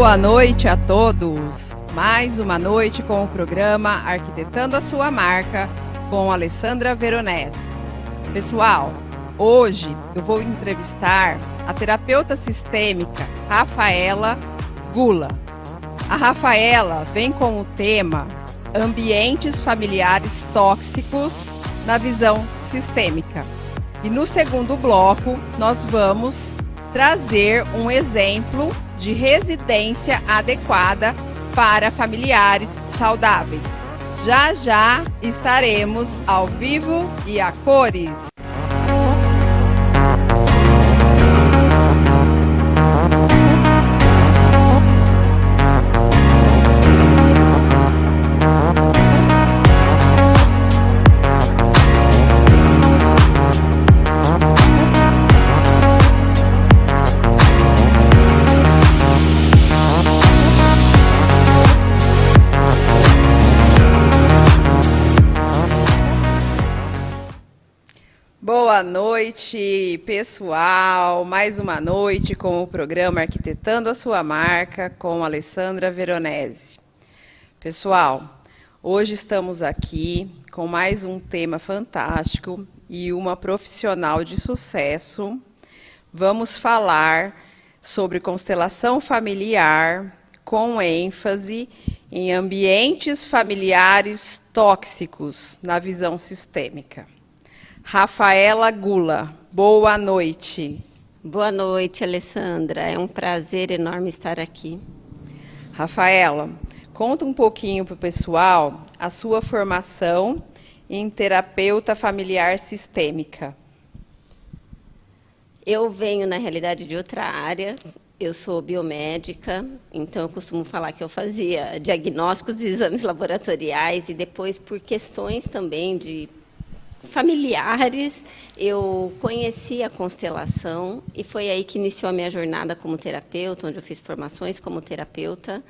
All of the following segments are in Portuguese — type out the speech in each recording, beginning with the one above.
Boa noite a todos! Mais uma noite com o programa Arquitetando a Sua Marca, com Alessandra Veronese. Pessoal, hoje eu vou entrevistar a terapeuta sistêmica Rafaela Gula. A Rafaela vem com o tema Ambientes Familiares Tóxicos na Visão Sistêmica. E no segundo bloco, nós vamos trazer um exemplo de residência adequada para familiares saudáveis. Já já estaremos ao vivo e a cores. Boa noite, pessoal. Mais uma noite com o programa Arquitetando a Sua Marca, com Alessandra Veronese. Pessoal, hoje estamos aqui com mais um tema fantástico e uma profissional de sucesso. Vamos falar sobre constelação familiar, com ênfase em ambientes familiares tóxicos na visão sistêmica. Rafaela Gula, boa noite. Boa noite, Alessandra. É um prazer enorme estar aqui. Rafaela, conta um pouquinho para o pessoal a sua formação em terapeuta familiar sistêmica. Eu venho, na realidade, de outra área. Eu sou biomédica, então eu costumo falar que eu fazia diagnósticos e exames laboratoriais e depois, por questões também de familiares, eu conheci a constelação e foi aí que iniciou a minha jornada como terapeuta, onde eu fiz formações como terapeuta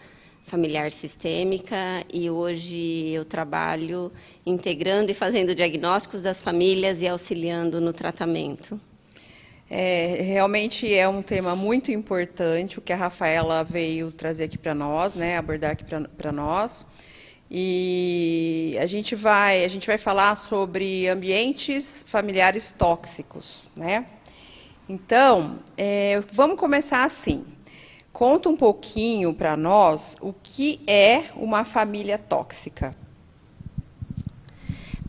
familiar sistêmica e hoje eu trabalho integrando e fazendo diagnósticos das famílias e auxiliando no tratamento. Realmente é um tema muito importante o que a Rafaela veio trazer aqui para nós, né, abordar aqui para nós. E a gente vai falar sobre ambientes familiares tóxicos, né? Então, vamos começar assim. Conta um pouquinho para nós o que é uma família tóxica.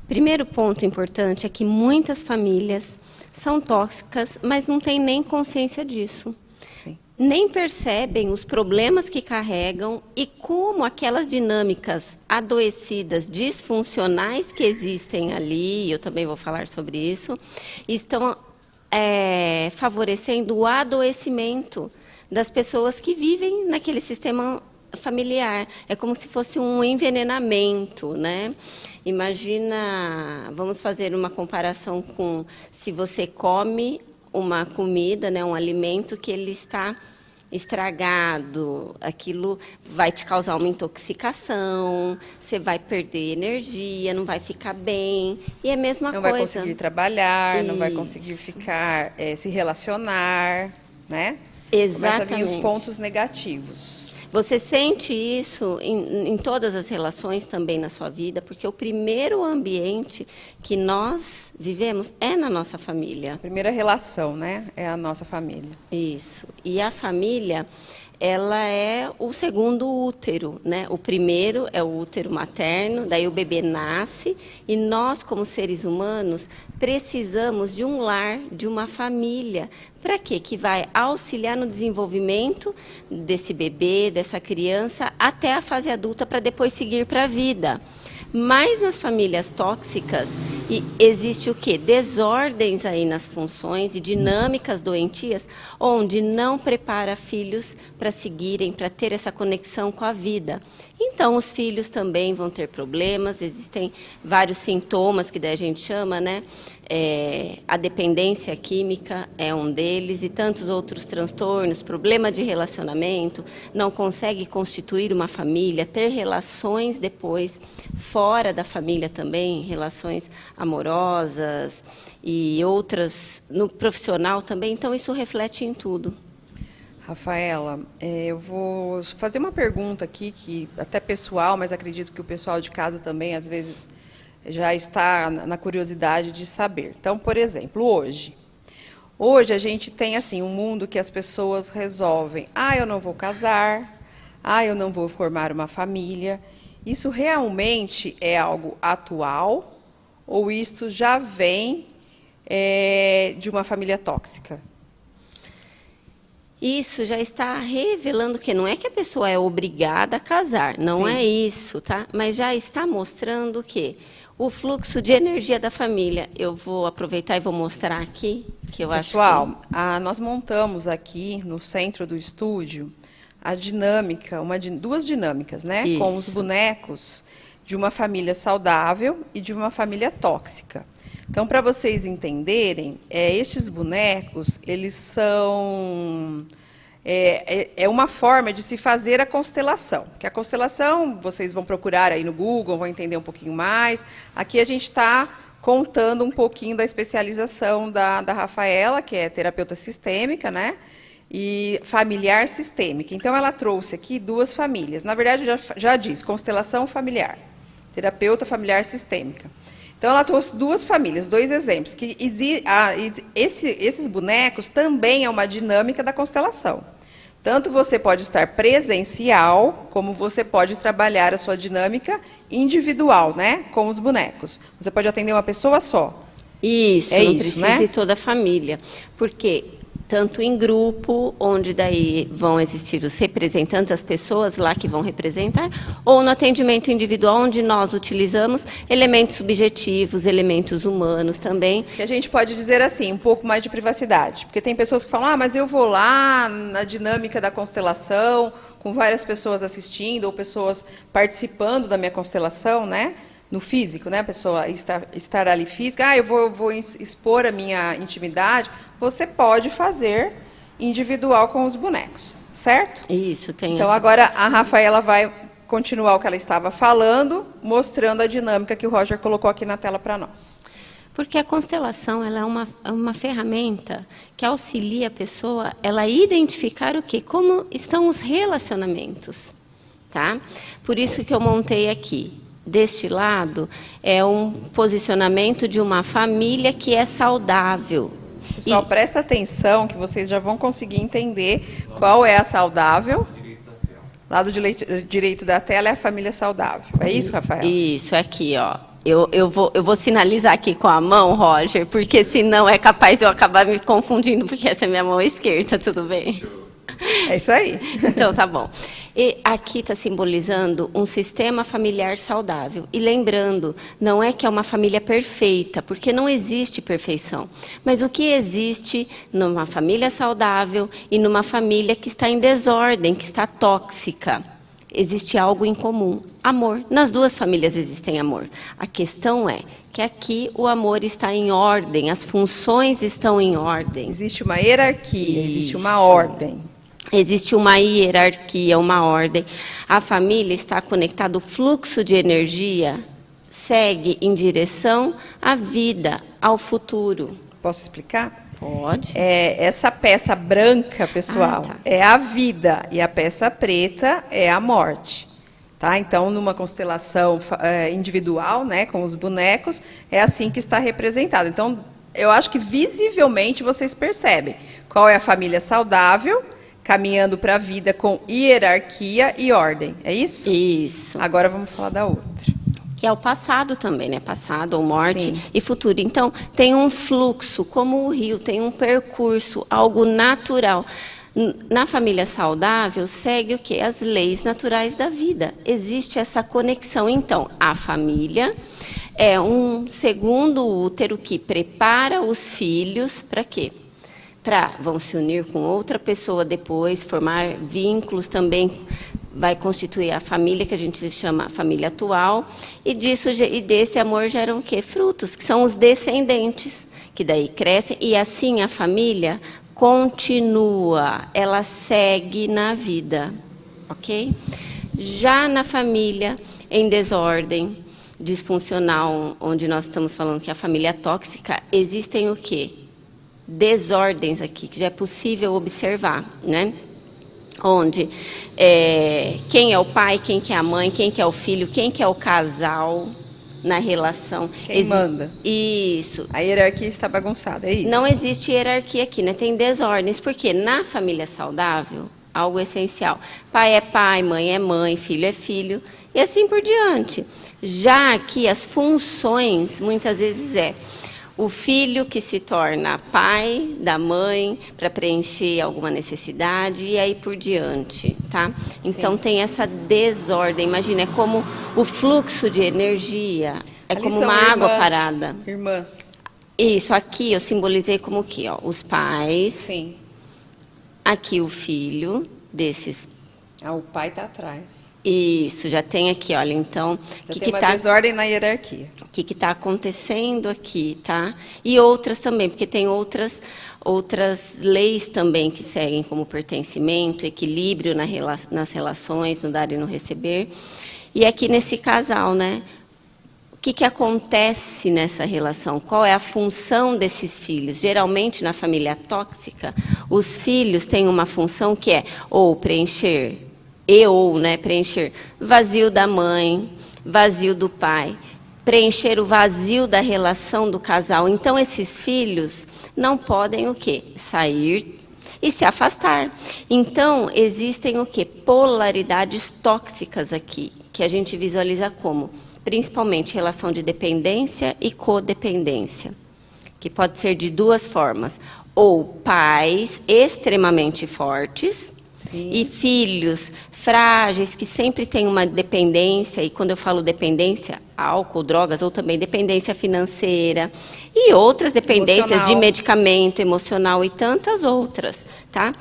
Primeiro ponto importante é que muitas famílias são tóxicas, mas não têm nem consciência disso. Nem percebem os problemas que carregam e como aquelas dinâmicas adoecidas, disfuncionais que existem ali, eu também vou falar sobre isso, estão favorecendo o adoecimento das pessoas que vivem naquele sistema familiar. É como se fosse um envenenamento, né? Imagina, vamos fazer uma comparação com se você come uma comida, né, um alimento que ele está estragado, aquilo vai te causar uma intoxicação, você vai perder energia, não vai ficar bem, e é a mesma coisa. Não vai conseguir trabalhar, isso. Não vai conseguir ficar, se relacionar, né? Exatamente. Começa a vir os pontos negativos. Você sente isso em todas as relações também na sua vida, porque o primeiro ambiente que nós vivemos é na nossa família. A primeira relação, né? É a nossa família. Isso. E a família, ela é o segundo útero, né? O primeiro é o útero materno, daí o bebê nasce e nós, como seres humanos, precisamos de um lar, de uma família. Para quê? Que vai auxiliar no desenvolvimento desse bebê, dessa criança, até a fase adulta, para depois seguir para a vida. Mas nas famílias tóxicas, existe o quê? Desordens aí nas funções e dinâmicas doentias, onde não prepara filhos para seguirem, para ter essa conexão com a vida. Então, os filhos também vão ter problemas, existem vários sintomas que daí a gente chama, né? A dependência química é um deles e tantos outros transtornos, problema de relacionamento, não consegue constituir uma família, ter relações depois, fora da família também, relações amorosas e outras no profissional também, então isso reflete em tudo. Rafaela, eu vou fazer uma pergunta aqui, que até pessoal, mas acredito que o pessoal de casa também, às vezes, já está na curiosidade de saber. Então, por exemplo, hoje a gente tem assim um mundo que as pessoas resolvem: eu não vou casar, eu não vou formar uma família. Isso realmente é algo atual ou isto já vem de uma família tóxica? Isso já está revelando que não é que a pessoa é obrigada a casar, não Sim. é isso, tá? Mas já está mostrando que o fluxo de energia da família, eu vou aproveitar e vou mostrar aqui, que eu acho que... Pessoal, nós montamos aqui no centro do estúdio a dinâmica, duas dinâmicas, né? Isso. Com os bonecos de uma família saudável e de uma família tóxica. Então, para vocês entenderem, estes bonecos, eles são... É uma forma de se fazer a constelação. Que a constelação, vocês vão procurar aí no Google, vão entender um pouquinho mais. Aqui a gente está contando um pouquinho da especialização da Rafaela, que é terapeuta sistêmica, né? E familiar sistêmica. Então, ela trouxe aqui duas famílias. Na verdade, já diz, constelação familiar. Terapeuta familiar sistêmica. Então, ela trouxe duas famílias, dois exemplos. Que esses bonecos também é uma dinâmica da constelação. Tanto você pode estar presencial, como você pode trabalhar a sua dinâmica individual, né, com os bonecos. Você pode atender uma pessoa só. Isso, não isso, precisa, né? ir toda a família. Porque tanto em grupo, onde daí vão existir os representantes, as pessoas lá que vão representar, ou no atendimento individual, onde nós utilizamos elementos subjetivos, elementos humanos também. Que a gente pode dizer assim, um pouco mais de privacidade. Porque tem pessoas que falam, mas eu vou lá na dinâmica da constelação, com várias pessoas assistindo, ou pessoas participando da minha constelação, né? No físico, né? A pessoa estar ali física, eu vou expor a minha intimidade. Você pode fazer individual com os bonecos, certo? Isso, tem. Então, agora a Rafaela vai continuar o que ela estava falando, mostrando a dinâmica que o Roger colocou aqui na tela para nós. Porque a constelação ela é uma ferramenta que auxilia a pessoa ela identificar o quê? Como estão os relacionamentos, tá? Por isso que eu montei aqui. Deste lado, é um posicionamento de uma família que é saudável. Pessoal, presta atenção que vocês já vão conseguir entender qual é a saudável. Lado direito da tela é a família saudável. É isso, Rafael? Isso, aqui, ó. Eu vou sinalizar aqui com a mão, Roger, porque senão é capaz de eu acabar me confundindo, porque essa é minha mão esquerda, tudo bem? É isso aí. Então, tá bom. E aqui está simbolizando um sistema familiar saudável. E lembrando, não é que é uma família perfeita, porque não existe perfeição. Mas o que existe numa família saudável e numa família que está em desordem, que está tóxica? Existe algo em comum, amor. Nas duas famílias existem amor. A questão é que aqui o amor está em ordem, as funções estão em ordem. Existe uma hierarquia, existe uma ordem. Existe uma hierarquia, uma ordem. A família está conectada, o fluxo de energia segue em direção à vida, ao futuro. Posso explicar? Pode. Essa peça branca, pessoal, tá. é a vida e a peça preta é a morte. Tá? Então, numa constelação individual, né, com os bonecos, é assim que está representado. Então, eu acho que visivelmente vocês percebem qual é a família saudável, caminhando para a vida com hierarquia e ordem. É isso? Isso. Agora vamos falar da outra. Que é o passado também, né? Passado ou morte Sim. e futuro. Então, tem um fluxo, como o rio, tem um percurso, algo natural. Na família saudável, segue o quê? As leis naturais da vida. Existe essa conexão. Então, a família é um segundo útero que prepara os filhos para quê? Vão se unir com outra pessoa depois, formar vínculos também, vai constituir a família que a gente chama a família atual, e desse amor geram o quê? Frutos, que são os descendentes, que daí crescem, e assim a família continua, ela segue na vida, ok? Já na família em desordem, disfuncional, onde nós estamos falando que a família tóxica, existem o quê? Desordens aqui, que já é possível observar, né? onde quem é o pai, quem que é a mãe, quem que é o filho, quem que é o casal na relação. Quem manda. Isso. A hierarquia está bagunçada, é isso? Não existe hierarquia aqui, né? Tem desordens, porque na família saudável, algo essencial. Pai é pai, mãe é mãe, filho é filho, e assim por diante. Já aqui as funções, muitas vezes o filho que se torna pai da mãe para preencher alguma necessidade e aí por diante, tá? Então tem essa desordem. Imagina, é como o fluxo de energia, Ali como são uma irmãs, água parada. Irmãs. Isso, aqui eu simbolizei como que, ó, os pais. Sim. Aqui o filho desses. O pai está atrás. Isso, já tem aqui, olha, então... Já tem uma desordem na hierarquia. O que está acontecendo aqui, tá? E outras também, porque tem outras leis também que seguem como pertencimento, equilíbrio nas relações, no dar e no receber. E aqui nesse casal, né? O que acontece nessa relação? Qual é a função desses filhos? Geralmente, na família tóxica, os filhos têm uma função que é ou preencher, preencher vazio da mãe, vazio do pai, preencher o vazio da relação do casal. Então, esses filhos não podem o quê? Sair e se afastar. Então, existem o quê? Polaridades tóxicas aqui, que a gente visualiza como, principalmente, relação de dependência e codependência, que pode ser de duas formas. Ou pais extremamente fortes, sim, e filhos frágeis, que sempre têm uma dependência, e quando eu falo dependência, álcool, drogas, ou também dependência financeira, e outras dependências de medicamento, emocional e tantas outras, tá?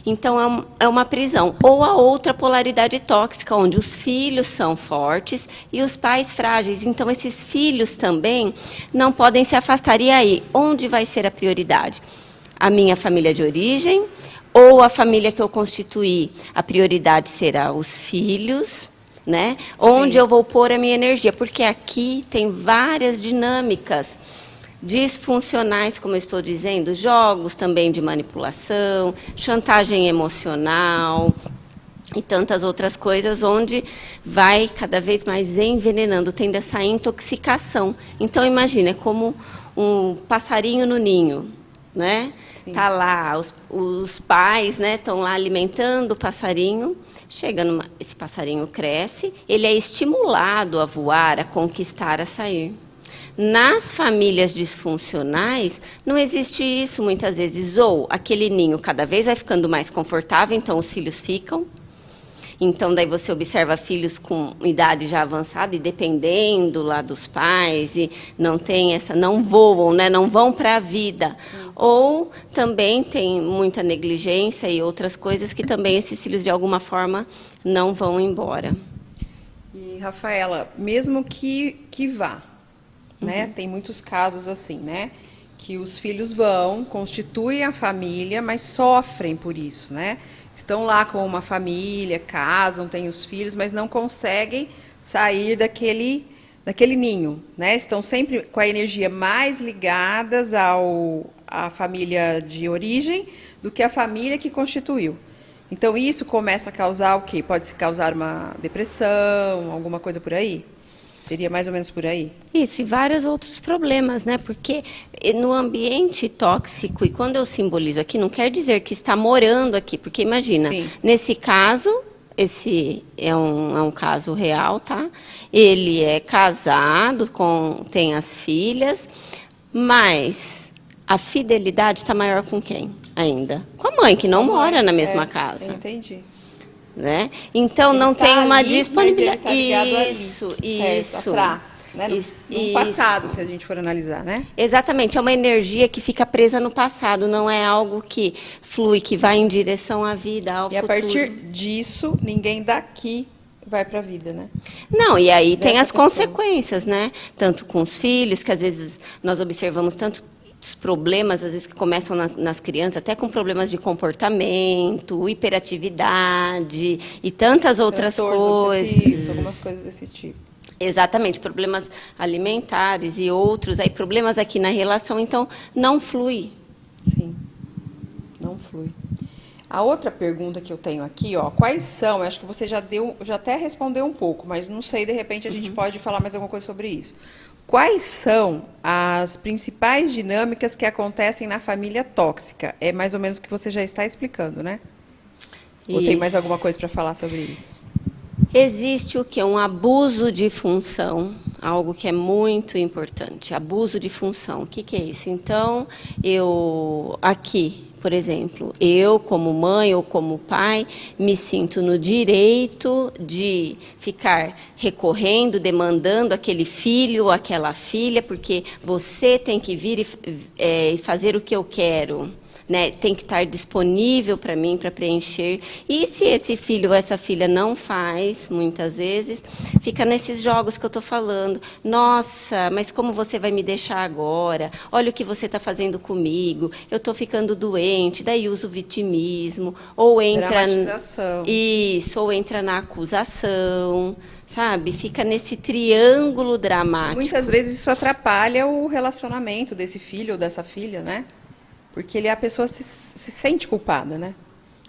Então, é uma prisão. Ou a outra polaridade tóxica, onde os filhos são fortes e os pais frágeis. Então, esses filhos também não podem se afastar. E aí, onde vai ser a prioridade? A minha família de origem, ou a família que eu constituí? A prioridade será os filhos, né? Onde eu vou pôr a minha energia? Porque aqui tem várias dinâmicas disfuncionais, como eu estou dizendo, jogos também de manipulação, chantagem emocional e tantas outras coisas, onde vai cada vez mais envenenando, tendo essa intoxicação. Então, imagina, é como um passarinho no ninho, né? Tá lá, os pais, né, estão lá alimentando o passarinho, esse passarinho cresce, ele é estimulado a voar, a conquistar, a sair. Nas famílias disfuncionais, não existe isso muitas vezes, ou aquele ninho cada vez vai ficando mais confortável, então os filhos ficam. Então, daí você observa filhos com idade já avançada e dependendo lá dos pais, e não voam, né? Não vão para a vida. Ou também tem muita negligência e outras coisas que também esses filhos, de alguma forma, não vão embora. E, Rafaela, mesmo que vá, né? Tem muitos casos assim, né? Que os filhos vão, constituem a família, mas sofrem por isso, né? Estão lá com uma família, casam, têm os filhos, mas não conseguem sair daquele ninho, né? Estão sempre com a energia mais ligadas à família de origem do que a família que constituiu. Então, isso começa a causar o quê? Pode-se causar uma depressão, alguma coisa por aí? Seria mais ou menos por aí? Isso, e vários outros problemas, né? Porque no ambiente tóxico, e quando eu simbolizo aqui, não quer dizer que está morando aqui, porque imagina, nesse caso, esse é um caso real, tá? Ele é casado, tem as filhas, mas a fidelidade está maior com quem ainda? Com a mãe, que não mora na mesma casa. Entendi. Né? Então, ele não tem uma disponibilidade. Isso. Atrás, né? No passado, se a gente for analisar, né? Exatamente, é uma energia que fica presa no passado, não é algo que flui, que vai em direção à vida, ao futuro. E a partir disso, ninguém daqui vai para a vida, né? Não, e aí tem as consequências, né? Tanto com os filhos, que às vezes nós observamos tanto os problemas, às vezes, que começam nas crianças, até com problemas de comportamento, hiperatividade e tantas outras coisas. Algumas coisas desse tipo. Exatamente, problemas alimentares e outros, aí problemas aqui na relação, então não flui. Sim, não flui. A outra pergunta que eu tenho aqui, ó, quais são, eu acho que você já até respondeu um pouco, mas não sei, de repente a gente pode falar mais alguma coisa sobre isso. Quais são as principais dinâmicas que acontecem na família tóxica? É mais ou menos o que você já está explicando, né? Ou tem mais alguma coisa para falar sobre isso? Existe o que? Um abuso de função, algo que é muito importante. Abuso de função. O que é isso? Então, aqui, por exemplo, eu como mãe ou como pai, me sinto no direito de ficar recorrendo, demandando aquele filho ou aquela filha, porque você tem que vir e fazer o que eu quero. Né, tem que estar disponível para mim, para preencher. E se esse filho ou essa filha não faz, muitas vezes, fica nesses jogos que eu estou falando. Nossa, mas como você vai me deixar agora? Olha o que você está fazendo comigo. Eu estou ficando doente. Daí usa o vitimismo. Ou entra... Dramatização. Isso, ou entra na acusação. Sabe? Fica nesse triângulo dramático. Muitas vezes isso atrapalha o relacionamento desse filho ou dessa filha, né? Porque a pessoa se sente culpada, né?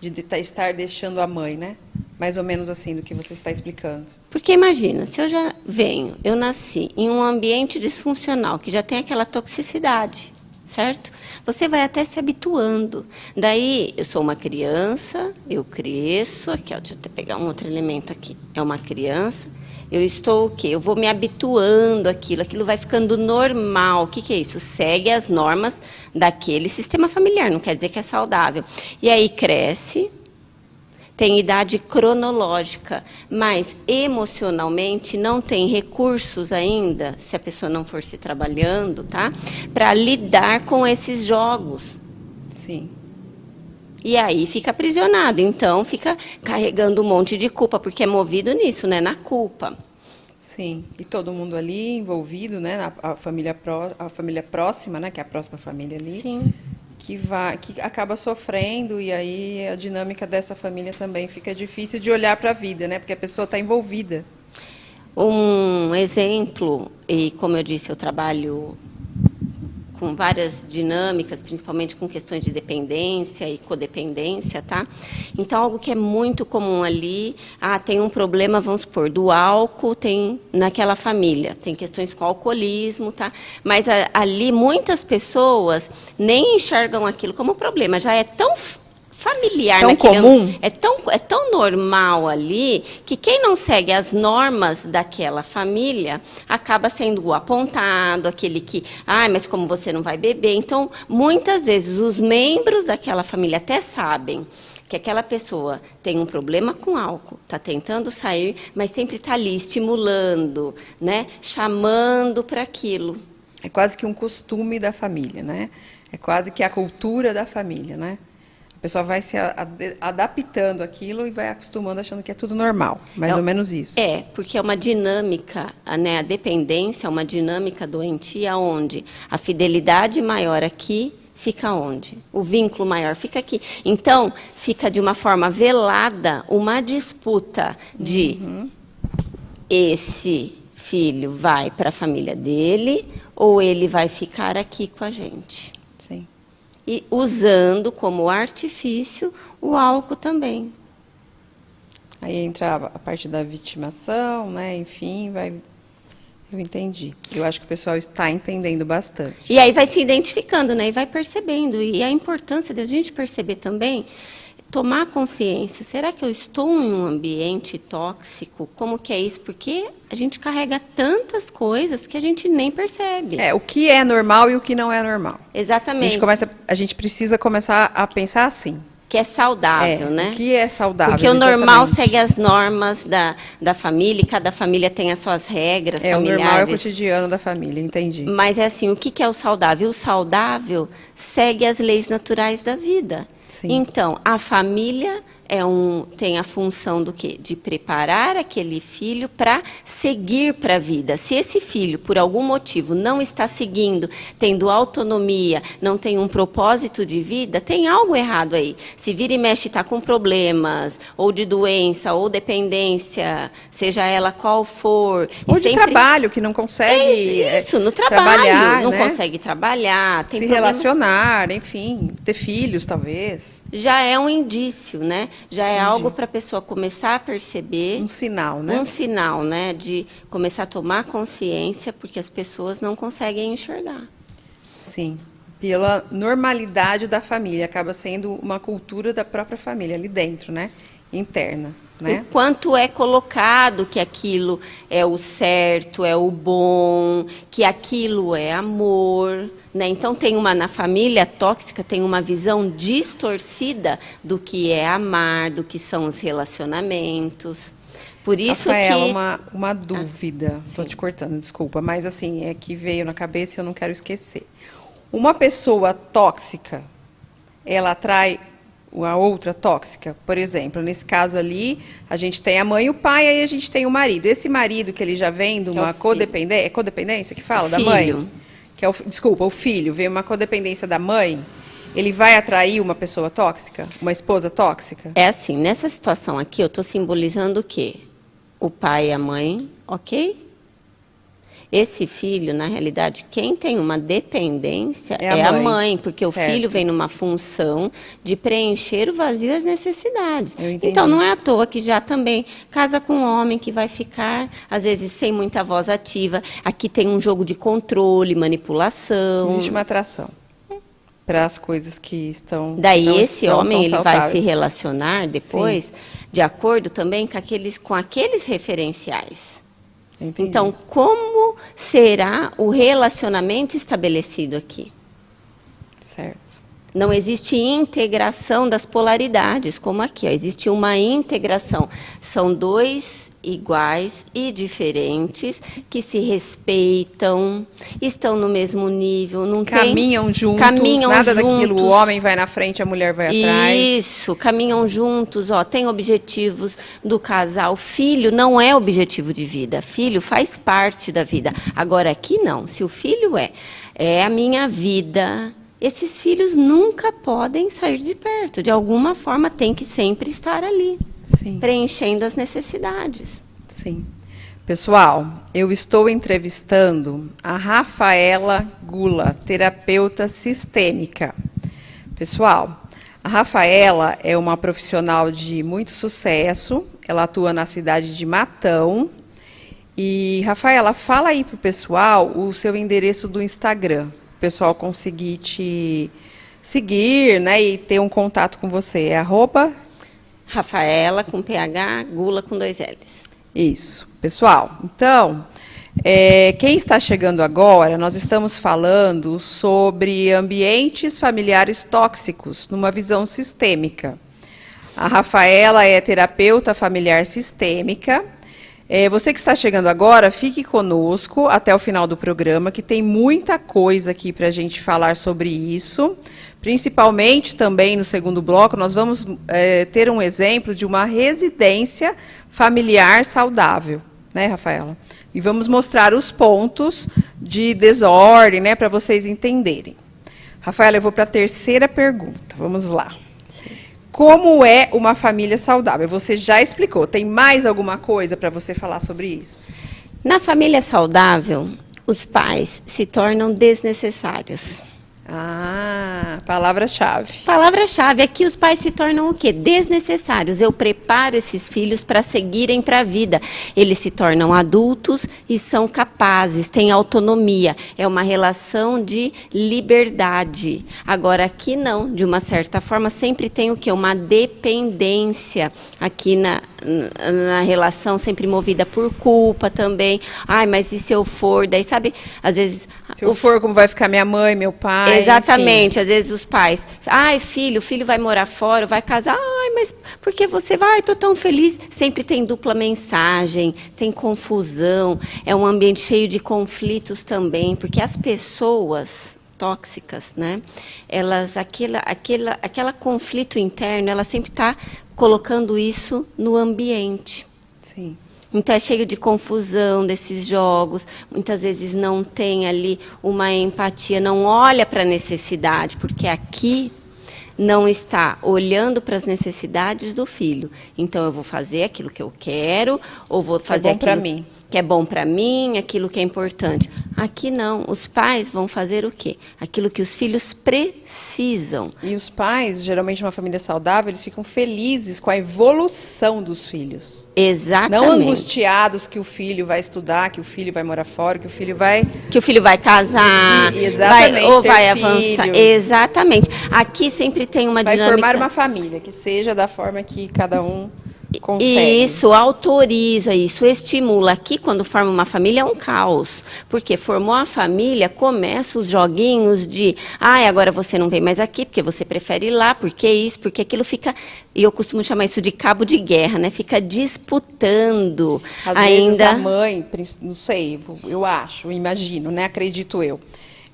De estar deixando a mãe, né? Mais ou menos assim do que você está explicando. Porque imagina, se eu nasci em um ambiente disfuncional, que já tem aquela toxicidade, certo? Você vai até se habituando. Daí, eu sou uma criança, eu cresço, aqui, ó, deixa eu até pegar um outro elemento aqui. É uma criança. Eu estou o quê? Eu vou me habituando àquilo, aquilo vai ficando normal. O que é isso? Segue as normas daquele sistema familiar, não quer dizer que é saudável. E aí cresce, tem idade cronológica, mas emocionalmente não tem recursos ainda, se a pessoa não for se trabalhando, tá? Para lidar com esses jogos. Sim. E aí fica aprisionado, então fica carregando um monte de culpa, porque é movido nisso, né? Na culpa. Sim, e todo mundo ali envolvido, né? A família próxima, né? Que é a próxima família ali. Sim. Que acaba sofrendo, e aí a dinâmica dessa família também fica difícil de olhar para a vida, né? Porque a pessoa está envolvida. Um exemplo, e como eu disse, eu trabalho com várias dinâmicas, principalmente com questões de dependência e codependência, tá? Então, algo que é muito comum ali, tem um problema, vamos supor, do álcool, tem naquela família, tem questões com alcoolismo, tá? Mas ali muitas pessoas nem enxergam aquilo como problema, já é tão familiar, tão comum, é tão normal ali, que quem não segue as normas daquela família acaba sendo apontado, aquele que, mas como você não vai beber. Então, muitas vezes, os membros daquela família até sabem que aquela pessoa tem um problema com álcool, está tentando sair, mas sempre está ali estimulando, né, chamando para aquilo. É quase que um costume da família, né? É quase que a cultura da família, né? A pessoa vai se adaptando àquilo e vai acostumando, achando que é tudo normal. Mais ou menos isso. Porque é uma dinâmica, né? A dependência é uma dinâmica doentia, onde a fidelidade maior aqui fica onde? O vínculo maior fica aqui. Então, fica de uma forma velada uma disputa de esse filho vai para a família dele ou ele vai ficar aqui com a gente. Sim. E usando como artifício o álcool também. Aí entra a parte da vitimação, né? Enfim, eu entendi. Eu acho que o pessoal está entendendo bastante. E aí vai se identificando, né? E vai percebendo. E a importância da gente perceber também, tomar consciência. Será que eu estou em um ambiente tóxico? Como que é isso? Porque a gente carrega tantas coisas que a gente nem percebe. O que é normal e o que não é normal. Exatamente. A gente precisa começar a pensar assim. Que é saudável, né? O que é saudável? Porque o normal segue as normas da família, e cada família tem as suas regras familiares. O normal é o cotidiano da família, entendi. Mas é assim, o que é o saudável? O saudável segue as leis naturais da vida. Sim. Então, a família tem a função do quê? De preparar aquele filho para seguir para a vida. Se esse filho, por algum motivo, não está seguindo, tendo autonomia, não tem um propósito de vida, tem algo errado aí. Se vira e mexe está com problemas, ou de doença, ou dependência, seja ela qual for. Ou de trabalho, que não consegue no trabalho, trabalhar, não né? consegue trabalhar. Tem se problemas, relacionar, enfim, ter filhos, talvez. já é um indício, né? Já é algo para a pessoa começar a perceber. Um sinal, né? Um sinal, né? De começar a tomar consciência, porque as pessoas não conseguem enxergar. Sim. Pela normalidade da família. Acaba sendo uma cultura da própria família, ali dentro, né? Interna. Né? O quanto é colocado que aquilo é o certo, é o bom, que aquilo é amor, né? Então na família tóxica tem uma visão distorcida do que é amar, do que são os relacionamentos. Por isso Rafaela, uma dúvida, estou te cortando, desculpa, mas assim, é que veio na cabeça e eu não quero esquecer. Uma pessoa tóxica, ela atrai a outra tóxica? Por exemplo, nesse caso ali, a gente tem a mãe e o pai, aí a gente tem o marido. Esse marido que ele já vem de uma codependência, é codependência que fala? Da mãe? Que é desculpa, o filho, vem uma codependência da mãe, ele vai atrair uma pessoa tóxica? Uma esposa tóxica? É assim, nessa situação aqui, eu estou simbolizando o quê? O pai e a mãe, ok? Esse filho, na realidade, quem tem uma dependência é a mãe, porque certo. O filho vem numa função de preencher o vazio e as necessidades. Então, não é à toa que já também casa com um homem que vai ficar, às vezes, sem muita voz ativa. Aqui tem um jogo de controle, manipulação. Existe uma atração para as coisas que estão... Daí, esse homem ele vai se relacionar depois, sim, de acordo também com aqueles referenciais. Entendi. Então, como será o relacionamento estabelecido aqui? Certo. Não existe integração das polaridades, como aqui. Ó, existe uma integração. São dois iguais e diferentes, que se respeitam, estão no mesmo nível, não caminham juntos, nada daquilo, o homem vai na frente, a mulher vai atrás. Isso, caminham juntos, ó, tem objetivos do casal. Filho não é objetivo de vida, filho faz parte da vida. Agora aqui não, se o filho é a minha vida, esses filhos nunca podem sair de perto, de alguma forma tem que sempre estar ali. Sim. Preenchendo as necessidades. Sim. Pessoal, eu estou entrevistando a Rafaela Gula, terapeuta sistêmica. Pessoal, a Rafaela é uma profissional de muito sucesso, ela atua na cidade de Matão. E, Rafaela, fala aí para o pessoal o seu endereço do Instagram, para o pessoal conseguir te seguir, né, e ter um contato com você. É Rafaela com PH, Gula com 2 L's. Isso. Pessoal, então, quem está chegando agora, nós estamos falando sobre ambientes familiares tóxicos, numa visão sistêmica. A Rafaela é terapeuta familiar sistêmica. Você que está chegando agora, fique conosco até o final do programa, que tem muita coisa aqui para a gente falar sobre isso. Principalmente também no segundo bloco, nós vamos ter um exemplo de uma residência familiar saudável, né, Rafaela? E vamos mostrar os pontos de desordem, né, para vocês entenderem. Rafaela, eu vou para a terceira pergunta, vamos lá. Sim. Como é uma família saudável? Você já explicou, tem mais alguma coisa para você falar sobre isso? Na família saudável, os pais se tornam desnecessários. Palavra-chave. Palavra-chave. Aqui os pais se tornam o quê? Desnecessários. Eu preparo esses filhos para seguirem para a vida. Eles se tornam adultos e são capazes, têm autonomia. É uma relação de liberdade. Agora, aqui não. De uma certa forma, sempre tem o quê? Uma dependência. Aqui na relação, sempre movida por culpa também. Ai, mas e se eu for? Daí, sabe, às vezes... Se eu for, como vai ficar minha mãe, meu pai? Exatamente, enfim. Às vezes os pais, ai, o filho vai morar fora, vai casar, ai, mas por que você vai? Estou tão feliz. Sempre tem dupla mensagem, tem confusão, é um ambiente cheio de conflitos também, porque as pessoas tóxicas, né? Elas, aquela conflito interno, ela sempre está colocando isso no ambiente. Sim. Então, é cheio de confusão desses jogos, muitas vezes não tem ali uma empatia, não olha para a necessidade, porque aqui não está olhando para as necessidades do filho. Então, eu vou fazer aquilo que eu quero, ou vou fazer aquilo que é bom para mim, aquilo que é importante. Aqui não, os pais vão fazer o quê? Aquilo que os filhos precisam. E os pais, geralmente uma família saudável, eles ficam felizes com a evolução dos filhos. Exatamente. Não angustiados que o filho vai estudar, que o filho vai morar fora, que o filho vai... Que o filho vai casar, vai avançar. Exatamente. Aqui sempre tem uma dinâmica... Vai formar uma família, que seja da forma que cada um consegue. Isso, autoriza isso, estimula. Aqui, quando forma uma família, é um caos. Porque formou a família, começa os joguinhos de agora você não vem mais aqui, porque você prefere ir lá, porque isso, porque aquilo fica... E eu costumo chamar isso de cabo de guerra, né? Fica disputando. Às vezes a mãe, não sei, eu acho, imagino, né? Acredito eu,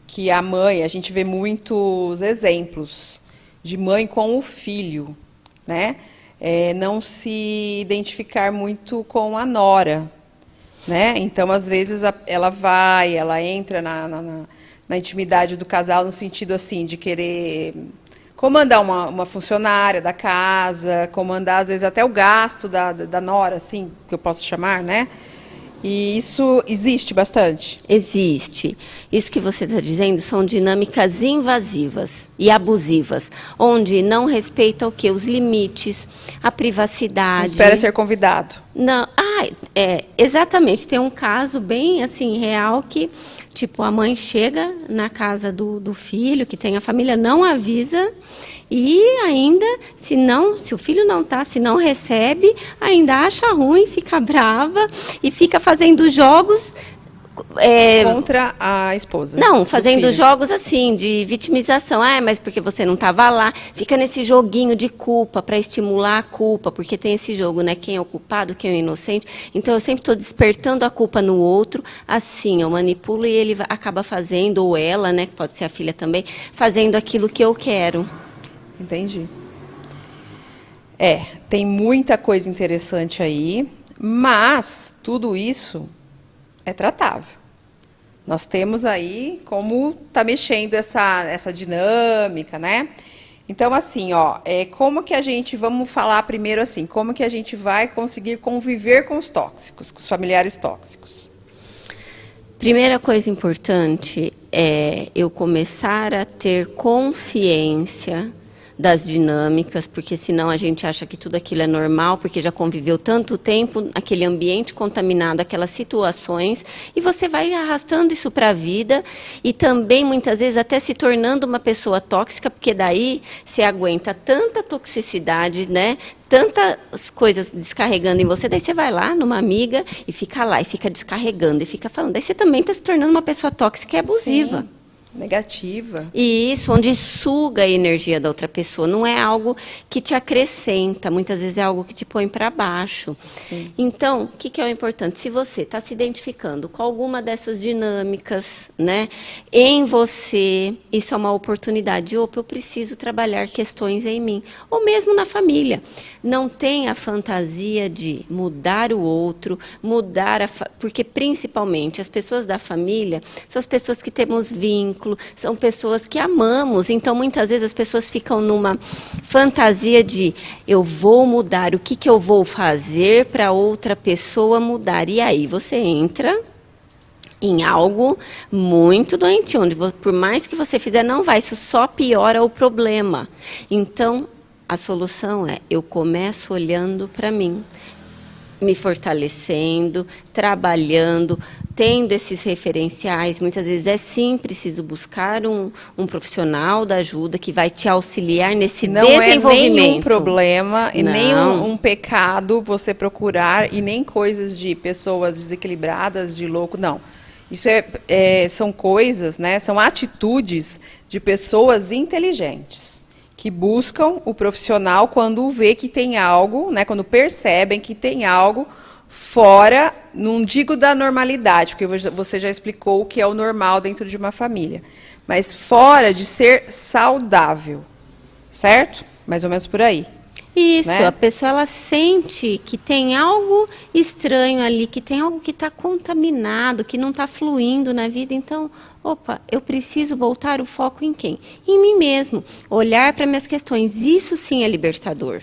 que a mãe, a gente vê muitos exemplos de mãe com o filho, né? Não se identificar muito com a nora, né? Então, às vezes, ela entra na intimidade do casal no sentido assim de querer comandar uma funcionária da casa, comandar às vezes até o gasto da nora, assim, que eu posso chamar, né? E isso existe bastante? Existe. Isso que você está dizendo são dinâmicas invasivas e abusivas, onde não respeita o quê? Os limites, a privacidade. Não espera ser convidado. Não, exatamente. Tem um caso bem assim real que, tipo, a mãe chega na casa do filho, que tem a família, não avisa. E ainda, se o filho não está, se não recebe, ainda acha ruim, fica brava e fica fazendo jogos... contra a esposa. Não, fazendo jogos assim, de vitimização. Mas porque você não estava lá. Fica nesse joguinho de culpa, para estimular a culpa, porque tem esse jogo, né? Quem é o culpado, quem é o inocente. Então, eu sempre estou despertando a culpa no outro. Assim, eu manipulo e ele acaba fazendo, ou ela, né? Que pode ser a filha também, fazendo aquilo que eu quero. Entendi. Tem muita coisa interessante aí, mas tudo isso é tratável. Nós temos aí como está mexendo essa dinâmica, né? Então, assim, como que a gente, vamos falar primeiro assim, como que a gente vai conseguir conviver com os tóxicos, com os familiares tóxicos? Primeira coisa importante é eu começar a ter consciência das dinâmicas, porque senão a gente acha que tudo aquilo é normal, porque já conviveu tanto tempo naquele ambiente contaminado, aquelas situações, e você vai arrastando isso para a vida, e também, muitas vezes, até se tornando uma pessoa tóxica, porque daí você aguenta tanta toxicidade, né? Tantas coisas descarregando em você, daí você vai lá numa amiga e fica lá, e fica descarregando, e fica falando. Daí você também está se tornando uma pessoa tóxica e abusiva. Sim. Negativa. E isso, onde suga a energia da outra pessoa. Não é algo que te acrescenta, muitas vezes é algo que te põe para baixo. Sim. Então, o que é o importante? Se você está se identificando com alguma dessas dinâmicas, né, em você, isso é uma oportunidade. Eu preciso trabalhar questões em mim. Ou mesmo na família. Não tenha a fantasia de mudar o outro, porque principalmente as pessoas da família são as pessoas que temos vínculo, são pessoas que amamos. Então, muitas vezes as pessoas ficam numa fantasia de eu vou mudar, o que eu vou fazer para outra pessoa mudar? E aí você entra em algo muito doentio, onde por mais que você fizer, não vai, isso só piora o problema. Então, a solução é, eu começo olhando para mim, me fortalecendo, trabalhando, tendo esses referenciais. Muitas vezes é sim preciso buscar um profissional da ajuda que vai te auxiliar nesse desenvolvimento. Não é nenhum problema e nem um pecado você procurar, e nem coisas de pessoas desequilibradas, de louco, não. Isso são coisas, né, são atitudes de pessoas inteligentes, que buscam o profissional quando vê que tem algo, né, quando percebem que tem algo fora, não digo da normalidade, porque você já explicou o que é o normal dentro de uma família, mas fora de ser saudável, certo? Mais ou menos por aí. Isso, né? A pessoa ela sente que tem algo estranho ali, que tem algo que está contaminado, que não está fluindo na vida. Então, opa, eu preciso voltar o foco em quem? Em mim mesmo. Olhar para minhas questões. Isso sim é libertador.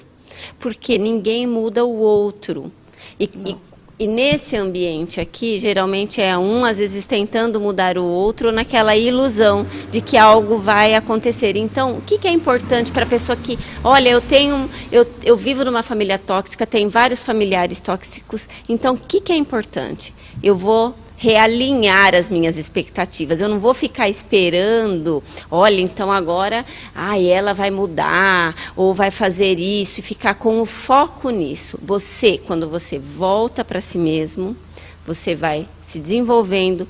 Porque ninguém muda o outro. E nesse ambiente aqui, geralmente é um, às vezes, tentando mudar o outro, naquela ilusão de que algo vai acontecer. Então, o que é importante para a pessoa que, olha, eu vivo numa família tóxica, tenho vários familiares tóxicos, então, o que é importante? Eu vou realinhar as minhas expectativas. Eu não vou ficar esperando, olha, então agora, ela vai mudar, ou vai fazer isso, e ficar com o foco nisso. Você, quando você volta para si mesmo, você vai se desenvolvendo,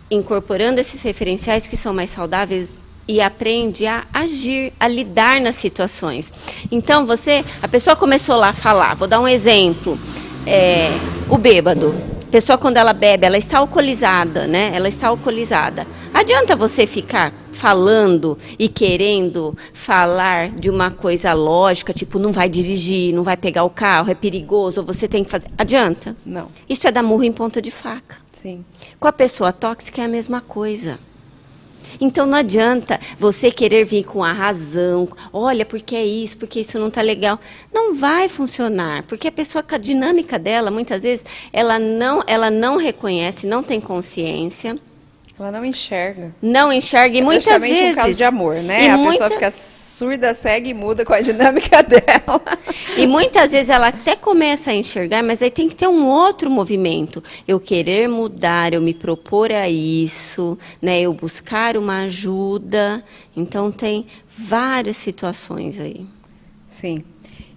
incorporando esses referenciais que são mais saudáveis e aprende a agir, a lidar nas situações. Então, a pessoa começou lá a falar, vou dar um exemplo, o bêbado. A pessoa, quando ela bebe, ela está alcoolizada, né? Ela está alcoolizada. Adianta você ficar falando e querendo falar de uma coisa lógica, tipo, não vai dirigir, não vai pegar o carro, é perigoso, ou você tem que fazer... Adianta? Não. Isso é dar murro em ponta de faca. Sim. Com a pessoa tóxica é a mesma coisa. Então, não adianta você querer vir com a razão, olha, porque é isso, porque isso não está legal. Não vai funcionar, porque a pessoa, com a dinâmica dela, muitas vezes, ela não reconhece, não tem consciência. Ela não enxerga. Não enxerga, e muitas vezes... É praticamente um caso de amor, né? A pessoa fica surda, cega e muda com a dinâmica dela. E muitas vezes ela até começa a enxergar, mas aí tem que ter um outro movimento. Eu querer mudar, eu me propor a isso, né? Eu buscar uma ajuda. Então, tem várias situações aí. Sim.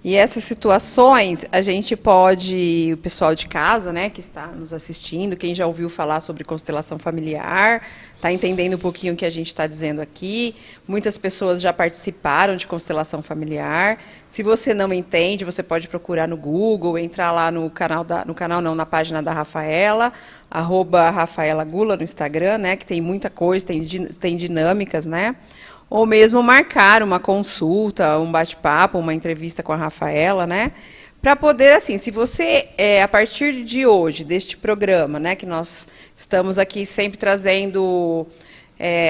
E essas situações, a gente pode, o pessoal de casa, né, que está nos assistindo, quem já ouviu falar sobre constelação familiar, está entendendo um pouquinho o que a gente está dizendo aqui. Muitas pessoas já participaram de constelação familiar. Se você não entende, você pode procurar no Google, entrar lá na página da Rafaela, @RafaelaGula no Instagram, né, que tem muita coisa, tem dinâmicas, né? Ou mesmo marcar uma consulta, um bate-papo, uma entrevista com a Rafaela, né? Para poder, assim, se você, a partir de hoje, deste programa, né, que nós estamos aqui sempre trazendo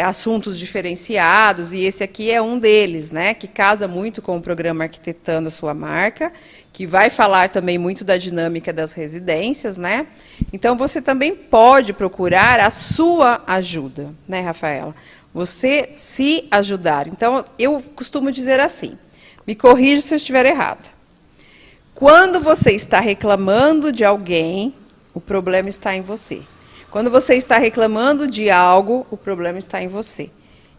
assuntos diferenciados, e esse aqui é um deles, né, que casa muito com o programa Arquitetando a Sua Marca, que vai falar também muito da dinâmica das residências, né? Então, você também pode procurar a sua ajuda, né, Rafaela? Você se ajudar. Então, eu costumo dizer assim, me corrija se eu estiver errada. Quando você está reclamando de alguém, o problema está em você. Quando você está reclamando de algo, o problema está em você.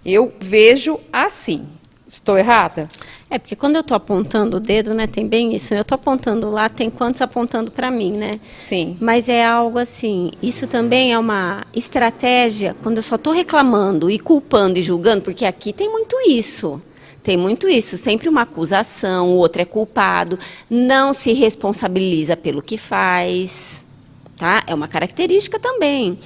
Eu vejo assim. Estou errada? Porque quando eu estou apontando o dedo, né, tem bem isso. Eu estou apontando lá, tem quantos apontando para mim, né? Sim. Mas é algo assim, isso também é uma estratégia, quando eu só estou reclamando e culpando e julgando, porque aqui tem muito isso. Tem muito isso, sempre uma acusação, o outro é culpado, não se responsabiliza pelo que faz, tá? É uma característica também.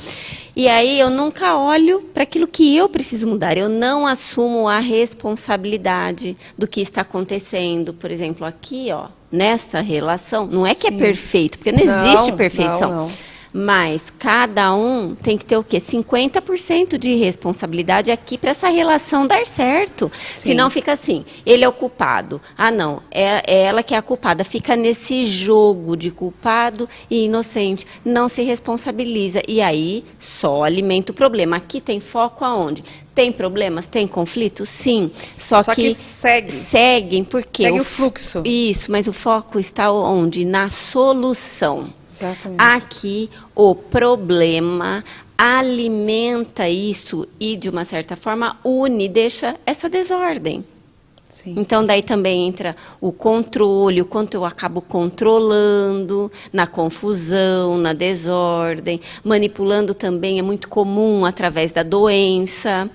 E aí eu nunca olho para aquilo que eu preciso mudar, eu não assumo a responsabilidade do que está acontecendo. Por exemplo, aqui, ó, nesta relação, não é que Sim. é perfeito, porque não existe perfeição. Não. Mas cada um tem que ter o quê? 50% de responsabilidade aqui para essa relação dar certo. Sim. Senão fica assim, ele é o culpado. Ah, não, é ela que é a culpada. Fica nesse jogo de culpado e inocente. Não se responsabiliza. E aí só alimenta o problema. Aqui tem foco aonde? Tem problemas? Tem conflitos? Sim. Só que seguem, porque segue o fluxo. Isso, mas o foco está onde? Na solução. Exatamente. Aqui o problema alimenta isso e, de uma certa forma, deixa essa desordem. Sim. Então, daí também entra o controle, o quanto eu acabo controlando, na confusão, na desordem. Manipulando também é muito comum através da doença.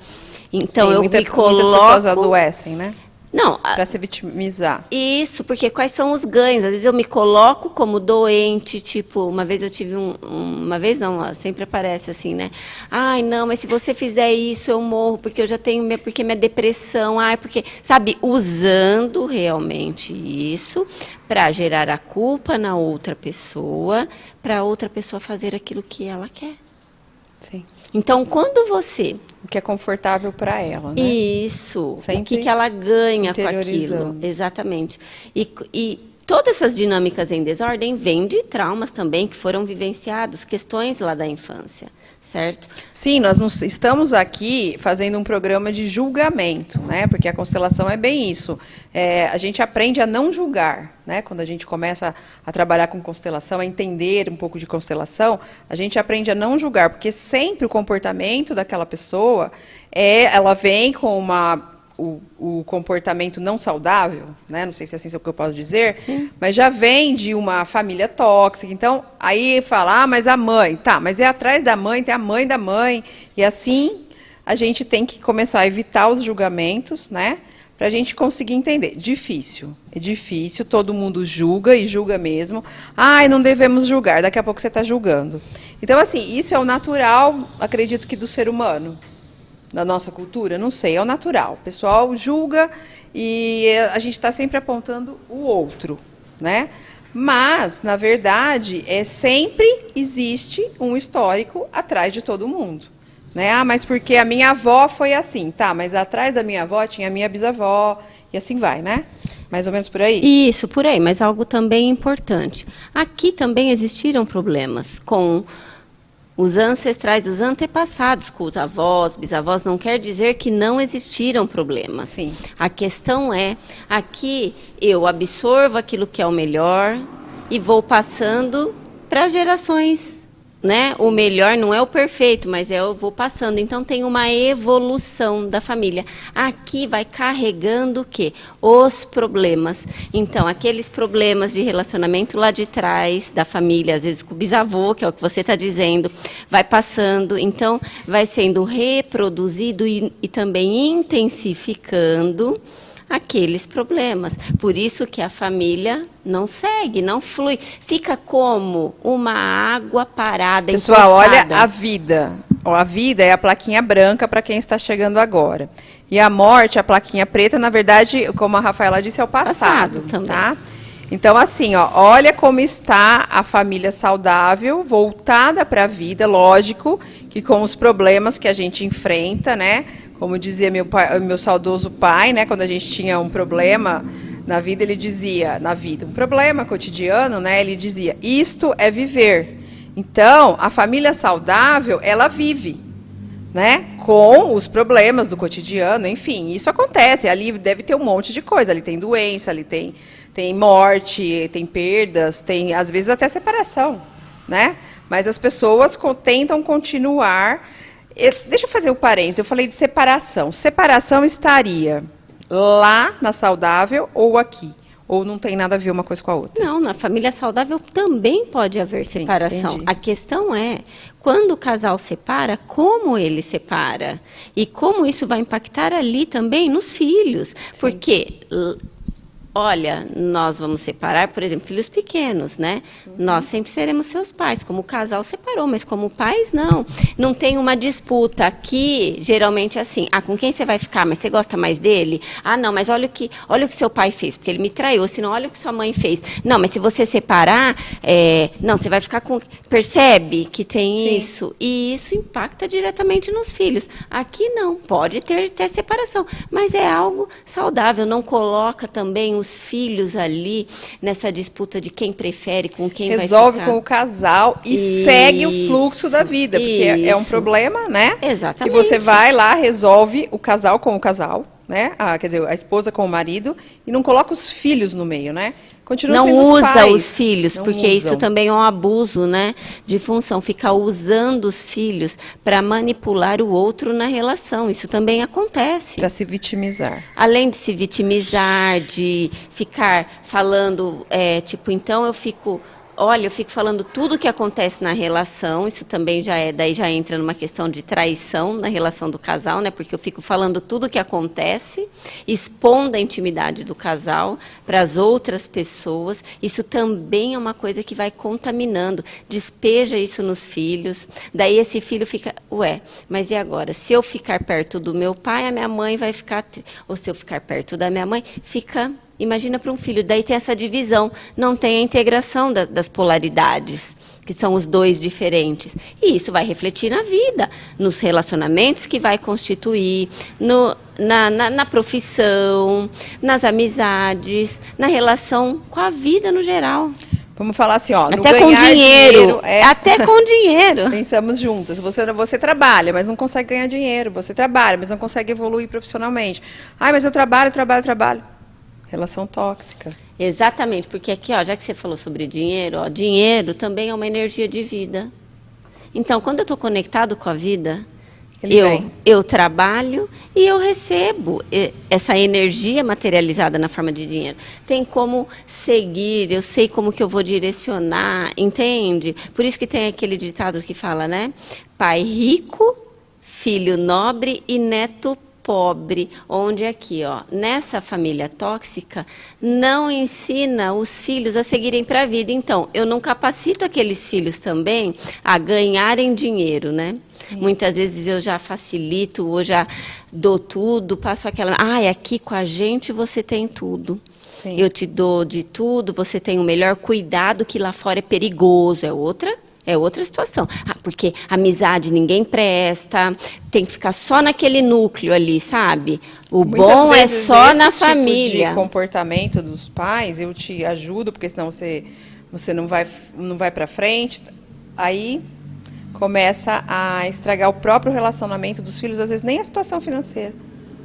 Então, Sim, eu muitas me coloco... pessoas adoecem, né? Não, para se vitimizar. Isso, porque quais são os ganhos? Às vezes eu me coloco como doente, tipo, uma vez eu tive uma vez não, sempre aparece assim, né? Ai, não, mas se você fizer isso eu morro, porque eu já tenho, porque minha depressão, ai, porque, sabe, usando realmente isso para gerar a culpa na outra pessoa, para outra pessoa fazer aquilo que ela quer. Sim. Então, quando você... O que é confortável para ela, né? Isso. Sempre o que ela ganha com aquilo. interiorizando. Exatamente. E todas essas dinâmicas em desordem vêm de traumas também que foram vivenciados, questões lá da infância, certo? Sim, nós não estamos aqui fazendo um programa de julgamento, né? Porque a constelação é bem isso. A gente aprende a não julgar, né? Quando a gente começa a trabalhar com constelação, a entender um pouco de constelação, a gente aprende a não julgar, porque sempre o comportamento daquela pessoa ela vem com o comportamento não saudável, né? Não sei se é assim o que eu posso dizer, Sim. mas já vem de uma família tóxica. Então, aí fala, mas a mãe, tá, mas atrás da mãe tem a mãe da mãe. E assim, a gente tem que começar a evitar os julgamentos, né? Para a gente conseguir entender. É difícil, todo mundo julga e julga mesmo. Não devemos julgar, daqui a pouco você está julgando. Então, assim, isso é o natural, acredito que do ser humano. Da nossa cultura, não sei, é o natural. O pessoal julga e a gente está sempre apontando o outro, né? Mas, na verdade, sempre existe um histórico atrás de todo mundo. Né? Mas porque a minha avó foi assim, tá, mas atrás da minha avó tinha a minha bisavó, e assim vai, né? Mais ou menos por aí? Isso, por aí, mas algo também importante. Aqui também existiram problemas com os ancestrais, os antepassados, com os avós, bisavós, não quer dizer que não existiram problemas. Sim. A questão é, aqui eu absorvo aquilo que é o melhor e vou passando para gerações, né? O melhor não é o perfeito, mas eu vou passando. Então tem uma evolução da família. Aqui vai carregando o quê? Os problemas. Então, aqueles problemas de relacionamento lá de trás da família, às vezes com o bisavô, que é o que você está dizendo, vai passando. Então, vai sendo reproduzido e também intensificando aqueles problemas. Por isso que a família não segue, não flui. Fica como uma água parada, Pessoal, olha empoçada. a vida. A vida é a plaquinha branca para quem está chegando agora. E a morte, a plaquinha preta, na verdade, como a Rafaela disse, é o passado. Também. Tá? Então, assim, olha como está a família saudável, voltada para a vida, lógico, que com os problemas que a gente enfrenta, né? Como dizia meu saudoso pai, né, quando a gente tinha um problema na vida, ele dizia, um problema cotidiano, né, ele dizia, isto é viver. Então, a família saudável, ela vive, né, com os problemas do cotidiano, enfim, isso acontece, ali deve ter um monte de coisa, ali tem doença, ali tem morte, tem perdas, tem, às vezes, até separação, né, mas as pessoas tentam continuar. Deixa eu fazer um parênteses, eu falei de separação. Separação estaria lá na saudável ou aqui? Ou não tem nada a ver uma coisa com a outra? Não, na família saudável também pode haver separação. Entendi. A questão é, quando o casal separa, como ele separa? E como isso vai impactar ali também nos filhos? Sim. Porque... Olha, nós vamos separar, por exemplo, filhos pequenos, né? Nós sempre seremos seus pais, como o casal separou, mas como pais, não. Não tem uma disputa aqui, geralmente é assim, com quem você vai ficar, mas você gosta mais dele? Não, mas olha o que seu pai fez, porque ele me traiu, senão olha o que sua mãe fez. Não, mas se você separar, não, você vai ficar com... Percebe que tem Sim. isso? E isso impacta diretamente nos filhos. Aqui não, pode ter separação, mas é algo saudável, não coloca também os filhos ali nessa disputa de quem prefere, com quem vai ficar. Resolve com o casal e segue o fluxo da vida, porque é um problema, né? Exatamente. Que você vai lá, resolve o casal com o casal, né? Quer dizer, a esposa com o marido, e não coloca os filhos no meio, né? Continua sendo não os usa pais, os filhos, porque isso também é um abuso, né, de função, ficar usando os filhos para manipular o outro na relação. Isso também acontece. Para se vitimizar. Além de se vitimizar, de ficar falando, tipo, então eu fico... olha, eu fico falando tudo o que acontece na relação, isso também daí já entra numa questão de traição na relação do casal, né? Porque eu fico falando tudo o que acontece, expondo a intimidade do casal para as outras pessoas. Isso também é uma coisa que vai contaminando, despeja isso nos filhos. Daí esse filho fica, ué, mas e agora? Se eu ficar perto do meu pai, a minha mãe vai ficar... Ou se eu ficar perto da minha mãe, fica... Imagina para um filho, daí tem essa divisão, não tem a integração das polaridades, que são os dois diferentes. E isso vai refletir na vida, nos relacionamentos que vai constituir, na profissão, nas amizades, na relação com a vida no geral. Vamos falar assim, ó, até com dinheiro, até com dinheiro. Pensamos juntas. Você trabalha, mas não consegue ganhar dinheiro. Você trabalha, mas não consegue evoluir profissionalmente. Ai, mas eu trabalho. Relação tóxica. Exatamente, porque aqui, ó, já que você falou sobre dinheiro, ó, dinheiro também é uma energia de vida. Então, quando eu estou conectado com a vida, eu trabalho e eu recebo essa energia materializada na forma de dinheiro. Tem como seguir, eu sei como que eu vou direcionar, entende? Por isso que tem aquele ditado que fala, né? Pai rico, filho nobre e neto pobre, onde aqui, ó, nessa família tóxica, não ensina os filhos a seguirem para a vida. Então, eu não capacito aqueles filhos também a ganharem dinheiro, né? Sim. Muitas vezes eu já facilito, ou já dou tudo, passo aquela... aqui com a gente você tem tudo. Sim. Eu te dou de tudo, você tem o melhor cuidado, que lá fora é perigoso, é outra situação. Porque amizade ninguém presta, tem que ficar só naquele núcleo ali, sabe? O bom é só na família. De comportamento dos pais, eu te ajudo, porque senão você não vai para frente. Aí começa a estragar o próprio relacionamento dos filhos, às vezes nem a situação financeira,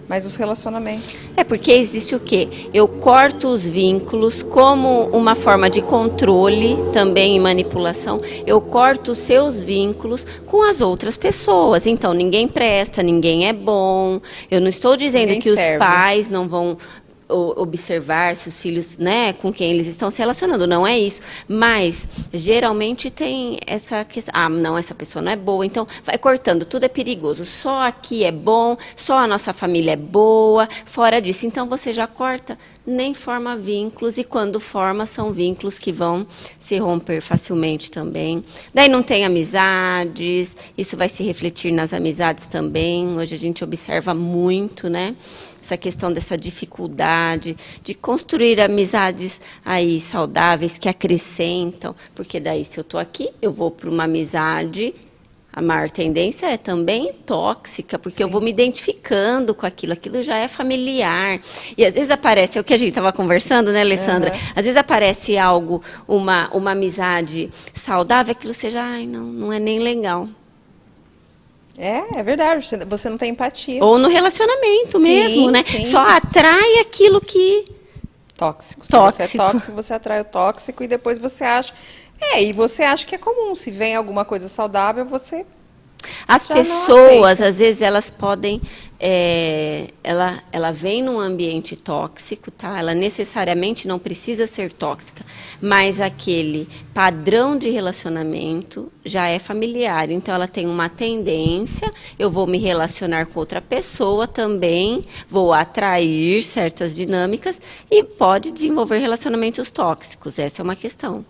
mas os relacionamentos. É porque existe o quê? Eu corto os vínculos como uma forma de controle, também e manipulação. Eu corto os seus vínculos com as outras pessoas. Então, ninguém presta, ninguém é bom. Eu não estou dizendo ninguém que serve. Os pais não vão observar se os filhos, né, com quem eles estão se relacionando, não é isso, mas geralmente tem essa questão, não, essa pessoa não é boa, então vai cortando, tudo é perigoso, só aqui é bom, só a nossa família é boa, fora disso, então você já corta, nem forma vínculos, e quando forma, são vínculos que vão se romper facilmente também. Daí não tem amizades, isso vai se refletir nas amizades também, hoje a gente observa muito, né, essa questão dessa dificuldade de construir amizades aí saudáveis que acrescentam, porque daí se eu estou aqui, eu vou para uma amizade, a maior tendência é também tóxica, porque eu vou me identificando com aquilo já é familiar. E às vezes aparece, é o que a gente estava conversando, né, Alessandra? Uhum. Às vezes aparece algo, uma amizade saudável, aquilo seja, não é nem legal. É verdade, você não tem empatia. Ou no relacionamento mesmo, né? Sim. Só atrai aquilo que... Tóxico. Se você é tóxico, você atrai o tóxico e depois você acha... e você acha que é comum. Se vem alguma coisa saudável, você... As pessoas, às vezes, elas podem... ela vem num ambiente tóxico, tá? Ela necessariamente não precisa ser tóxica, mas aquele padrão de relacionamento já é familiar. Então, ela tem uma tendência, eu vou me relacionar com outra pessoa também, vou atrair certas dinâmicas e pode desenvolver relacionamentos tóxicos. Essa é uma questão.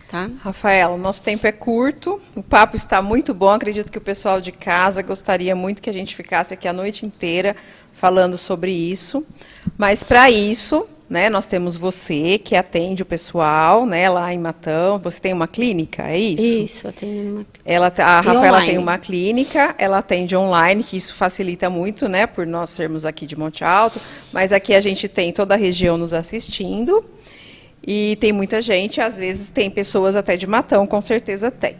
Tá? Rafaela, o nosso tempo é curto, o papo está muito bom, acredito que o pessoal de casa gostaria muito que a gente ficasse aqui a noite inteira falando sobre isso, mas para isso, né, nós temos você que atende o pessoal, né, lá em Matão, você tem uma clínica, é isso? Isso, atende uma clínica. A Rafaela tem uma clínica, ela atende online, que isso facilita muito, né, por nós sermos aqui de Monte Alto, mas aqui a gente tem toda a região nos assistindo. E tem muita gente, às vezes tem pessoas até de Matão, com certeza tem.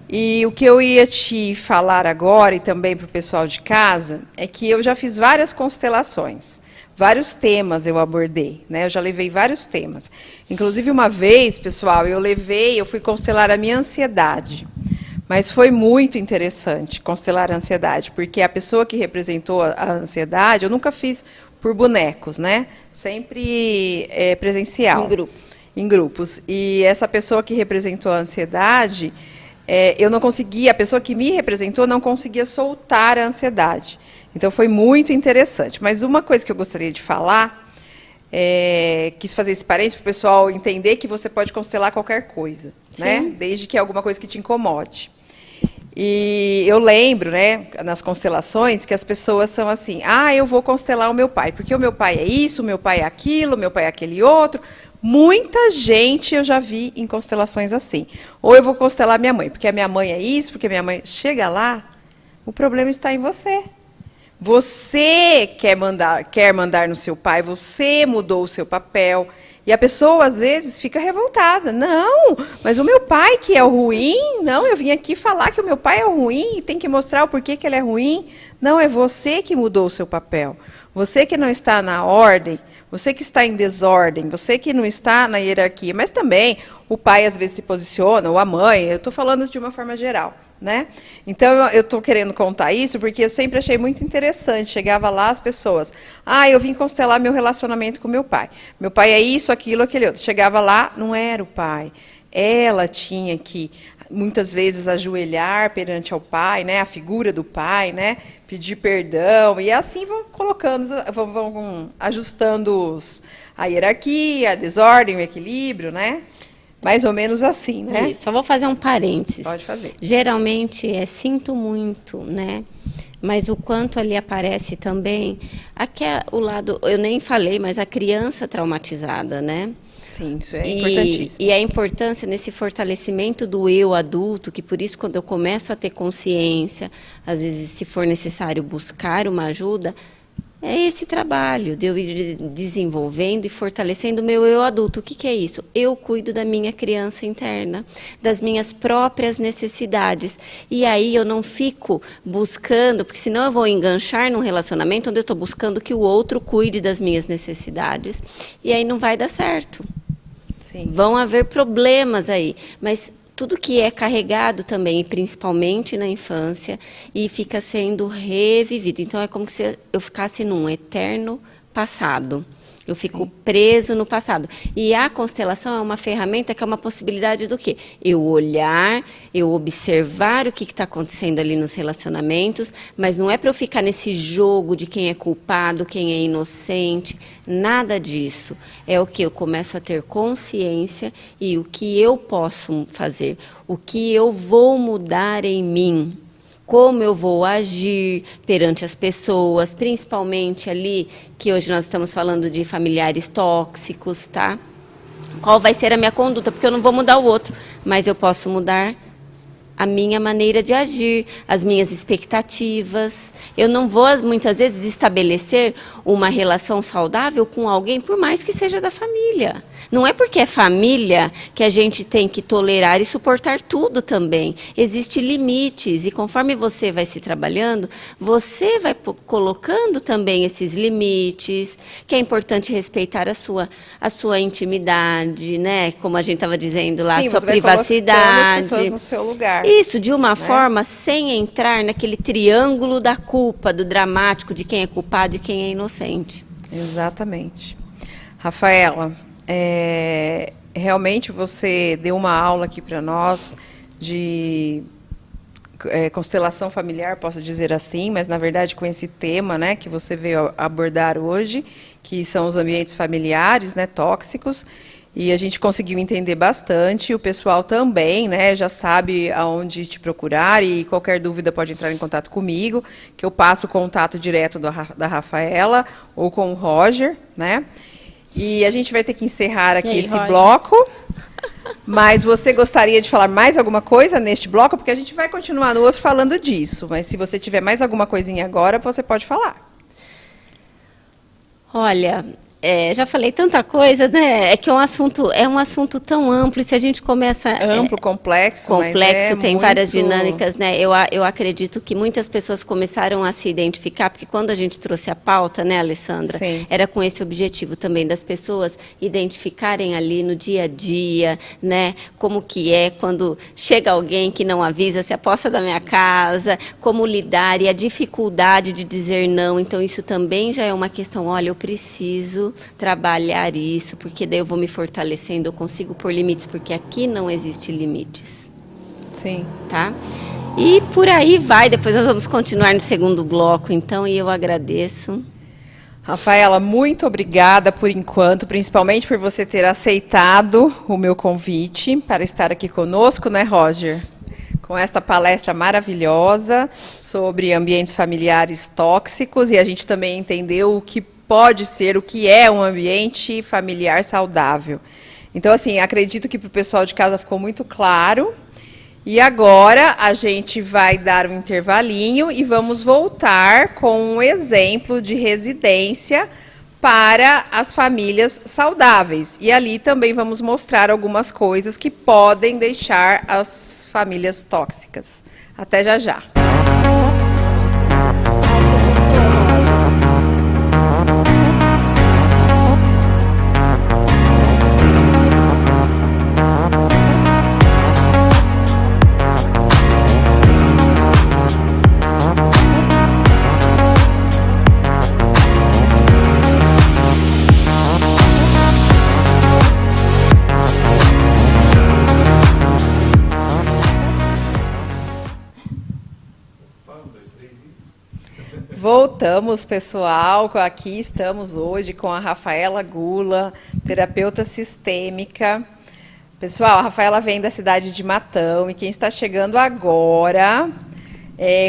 E o que eu ia te falar agora, e também para o pessoal de casa, é que eu já fiz várias constelações, vários temas eu abordei, né? Eu já levei vários temas. Inclusive uma vez, pessoal, eu fui constelar a minha ansiedade. Mas foi muito interessante constelar a ansiedade, porque a pessoa que representou a ansiedade, eu nunca fiz por bonecos, né? Sempre presencial. Em grupo. em grupos. E essa pessoa que representou a ansiedade, eu não conseguia, a pessoa que me representou não conseguia soltar a ansiedade. Então, foi muito interessante. Mas uma coisa que eu gostaria de falar, quis fazer esse parênteses para o pessoal entender que você pode constelar qualquer coisa, né? Desde que é alguma coisa que te incomode. E eu lembro, né, nas constelações, que as pessoas são assim, eu vou constelar o meu pai, porque o meu pai é isso, o meu pai é aquilo, o meu pai é aquele outro. Muita gente eu já vi em constelações assim. Ou eu vou constelar minha mãe, porque a minha mãe é isso, porque a minha mãe... Chega lá, o problema está em você. Você quer mandar no seu pai, você mudou o seu papel. E a pessoa, às vezes, fica revoltada. Não, mas o meu pai que é o ruim? Não, eu vim aqui falar que o meu pai é o ruim e tem que mostrar o porquê que ele é ruim. Não, é você que mudou o seu papel. Você que não está na ordem, você que está em desordem, você que não está na hierarquia. Mas também o pai, às vezes, se posiciona, ou a mãe. Eu estou falando de uma forma geral. Né? Então, eu estou querendo contar isso porque eu sempre achei muito interessante. Chegava lá as pessoas, eu vim constelar meu relacionamento com meu pai. Meu pai é isso, aquilo, aquele outro. Chegava lá, não era o pai. Ela tinha que, muitas vezes, ajoelhar perante ao pai, né? A figura do pai, né? Pedir perdão. E assim vão colocando, vão ajustando a hierarquia, a desordem, o equilíbrio, né? Mais ou menos assim, né? Isso, só vou fazer um parênteses. Pode fazer. Geralmente sinto muito, né? Mas o quanto ali aparece também, aqui é o lado, eu nem falei, mas a criança traumatizada, né? Sim, isso é importantíssimo. E a importância nesse fortalecimento do eu adulto, que por isso quando eu começo a ter consciência, às vezes se for necessário buscar uma ajuda, é esse trabalho de eu ir desenvolvendo e fortalecendo o meu eu adulto. O que é isso? Eu cuido da minha criança interna, das minhas próprias necessidades. E aí eu não fico buscando, porque senão eu vou enganchar num relacionamento onde eu estou buscando que o outro cuide das minhas necessidades. E aí não vai dar certo. Sim. Vão haver problemas aí, mas... tudo que é carregado também, e principalmente na infância, e fica sendo revivido. Então, é como se eu ficasse num eterno passado. Eu fico preso no passado. E a constelação é uma ferramenta que é uma possibilidade do quê? Eu olhar, eu observar o que está acontecendo ali nos relacionamentos, mas não é para eu ficar nesse jogo de quem é culpado, quem é inocente, nada disso. É o que eu começo a ter consciência e o que eu posso fazer, o que eu vou mudar em mim. Como eu vou agir perante as pessoas, principalmente ali, que hoje nós estamos falando de familiares tóxicos, tá? Qual vai ser a minha conduta? Porque eu não vou mudar o outro, mas eu posso mudar a minha maneira de agir, as minhas expectativas. Eu não vou, muitas vezes, estabelecer uma relação saudável com alguém, por mais que seja da família. Não é porque é família que a gente tem que tolerar e suportar tudo também. Existem limites, e conforme você vai se trabalhando, você vai colocando também esses limites, que é importante respeitar a sua intimidade, né? Como a gente estava dizendo lá, a sua privacidade. As pessoas no seu lugar. Isso, de uma forma sem entrar naquele triângulo da culpa, do dramático, de quem é culpado e quem é inocente. Exatamente. Rafaela, realmente você deu uma aula aqui para nós de constelação familiar, posso dizer assim, mas na verdade com esse tema, né, que você veio abordar hoje, que são os ambientes familiares, né, tóxicos. E a gente conseguiu entender bastante, o pessoal também, né, já sabe aonde te procurar e qualquer dúvida pode entrar em contato comigo, que eu passo o contato direto da Rafaela ou com o Roger, né? E a gente vai ter que encerrar aqui esse bloco, mas você gostaria de falar mais alguma coisa neste bloco? Porque a gente vai continuar no outro falando disso, mas se você tiver mais alguma coisinha agora, você pode falar. Olha... já falei tanta coisa, né? É que é um assunto tão amplo, e se a gente começa... Amplo, complexo, mas tem muito... várias dinâmicas, né? Eu acredito que muitas pessoas começaram a se identificar, porque quando a gente trouxe a pauta, né, Alessandra? Sim. Era com esse objetivo também, das pessoas identificarem ali no dia a dia, né? Como que é quando chega alguém que não avisa, se aposta da minha casa, como lidar, e a dificuldade de dizer não. Então, isso também já é uma questão, olha, eu preciso preciso trabalhar isso, porque daí eu vou me fortalecendo, eu consigo pôr limites, porque aqui não existe limites. Sim. Tá? E por aí vai, depois nós vamos continuar no segundo bloco, então, e eu agradeço. Rafaela, muito obrigada por enquanto, principalmente por você ter aceitado o meu convite para estar aqui conosco, né, Roger? Com esta palestra maravilhosa sobre ambientes familiares tóxicos, e a gente também entendeu o que pode ser, o que é um ambiente familiar saudável. Então, assim, acredito que para o pessoal de casa ficou muito claro. E agora a gente vai dar um intervalinho e vamos voltar com um exemplo de residência para as famílias saudáveis. E ali também vamos mostrar algumas coisas que podem deixar as famílias tóxicas. Até já já. Voltamos, pessoal. Aqui estamos hoje com a Rafaela Gula, terapeuta sistêmica. Pessoal, a Rafaela vem da cidade de Matão e quem está chegando agora,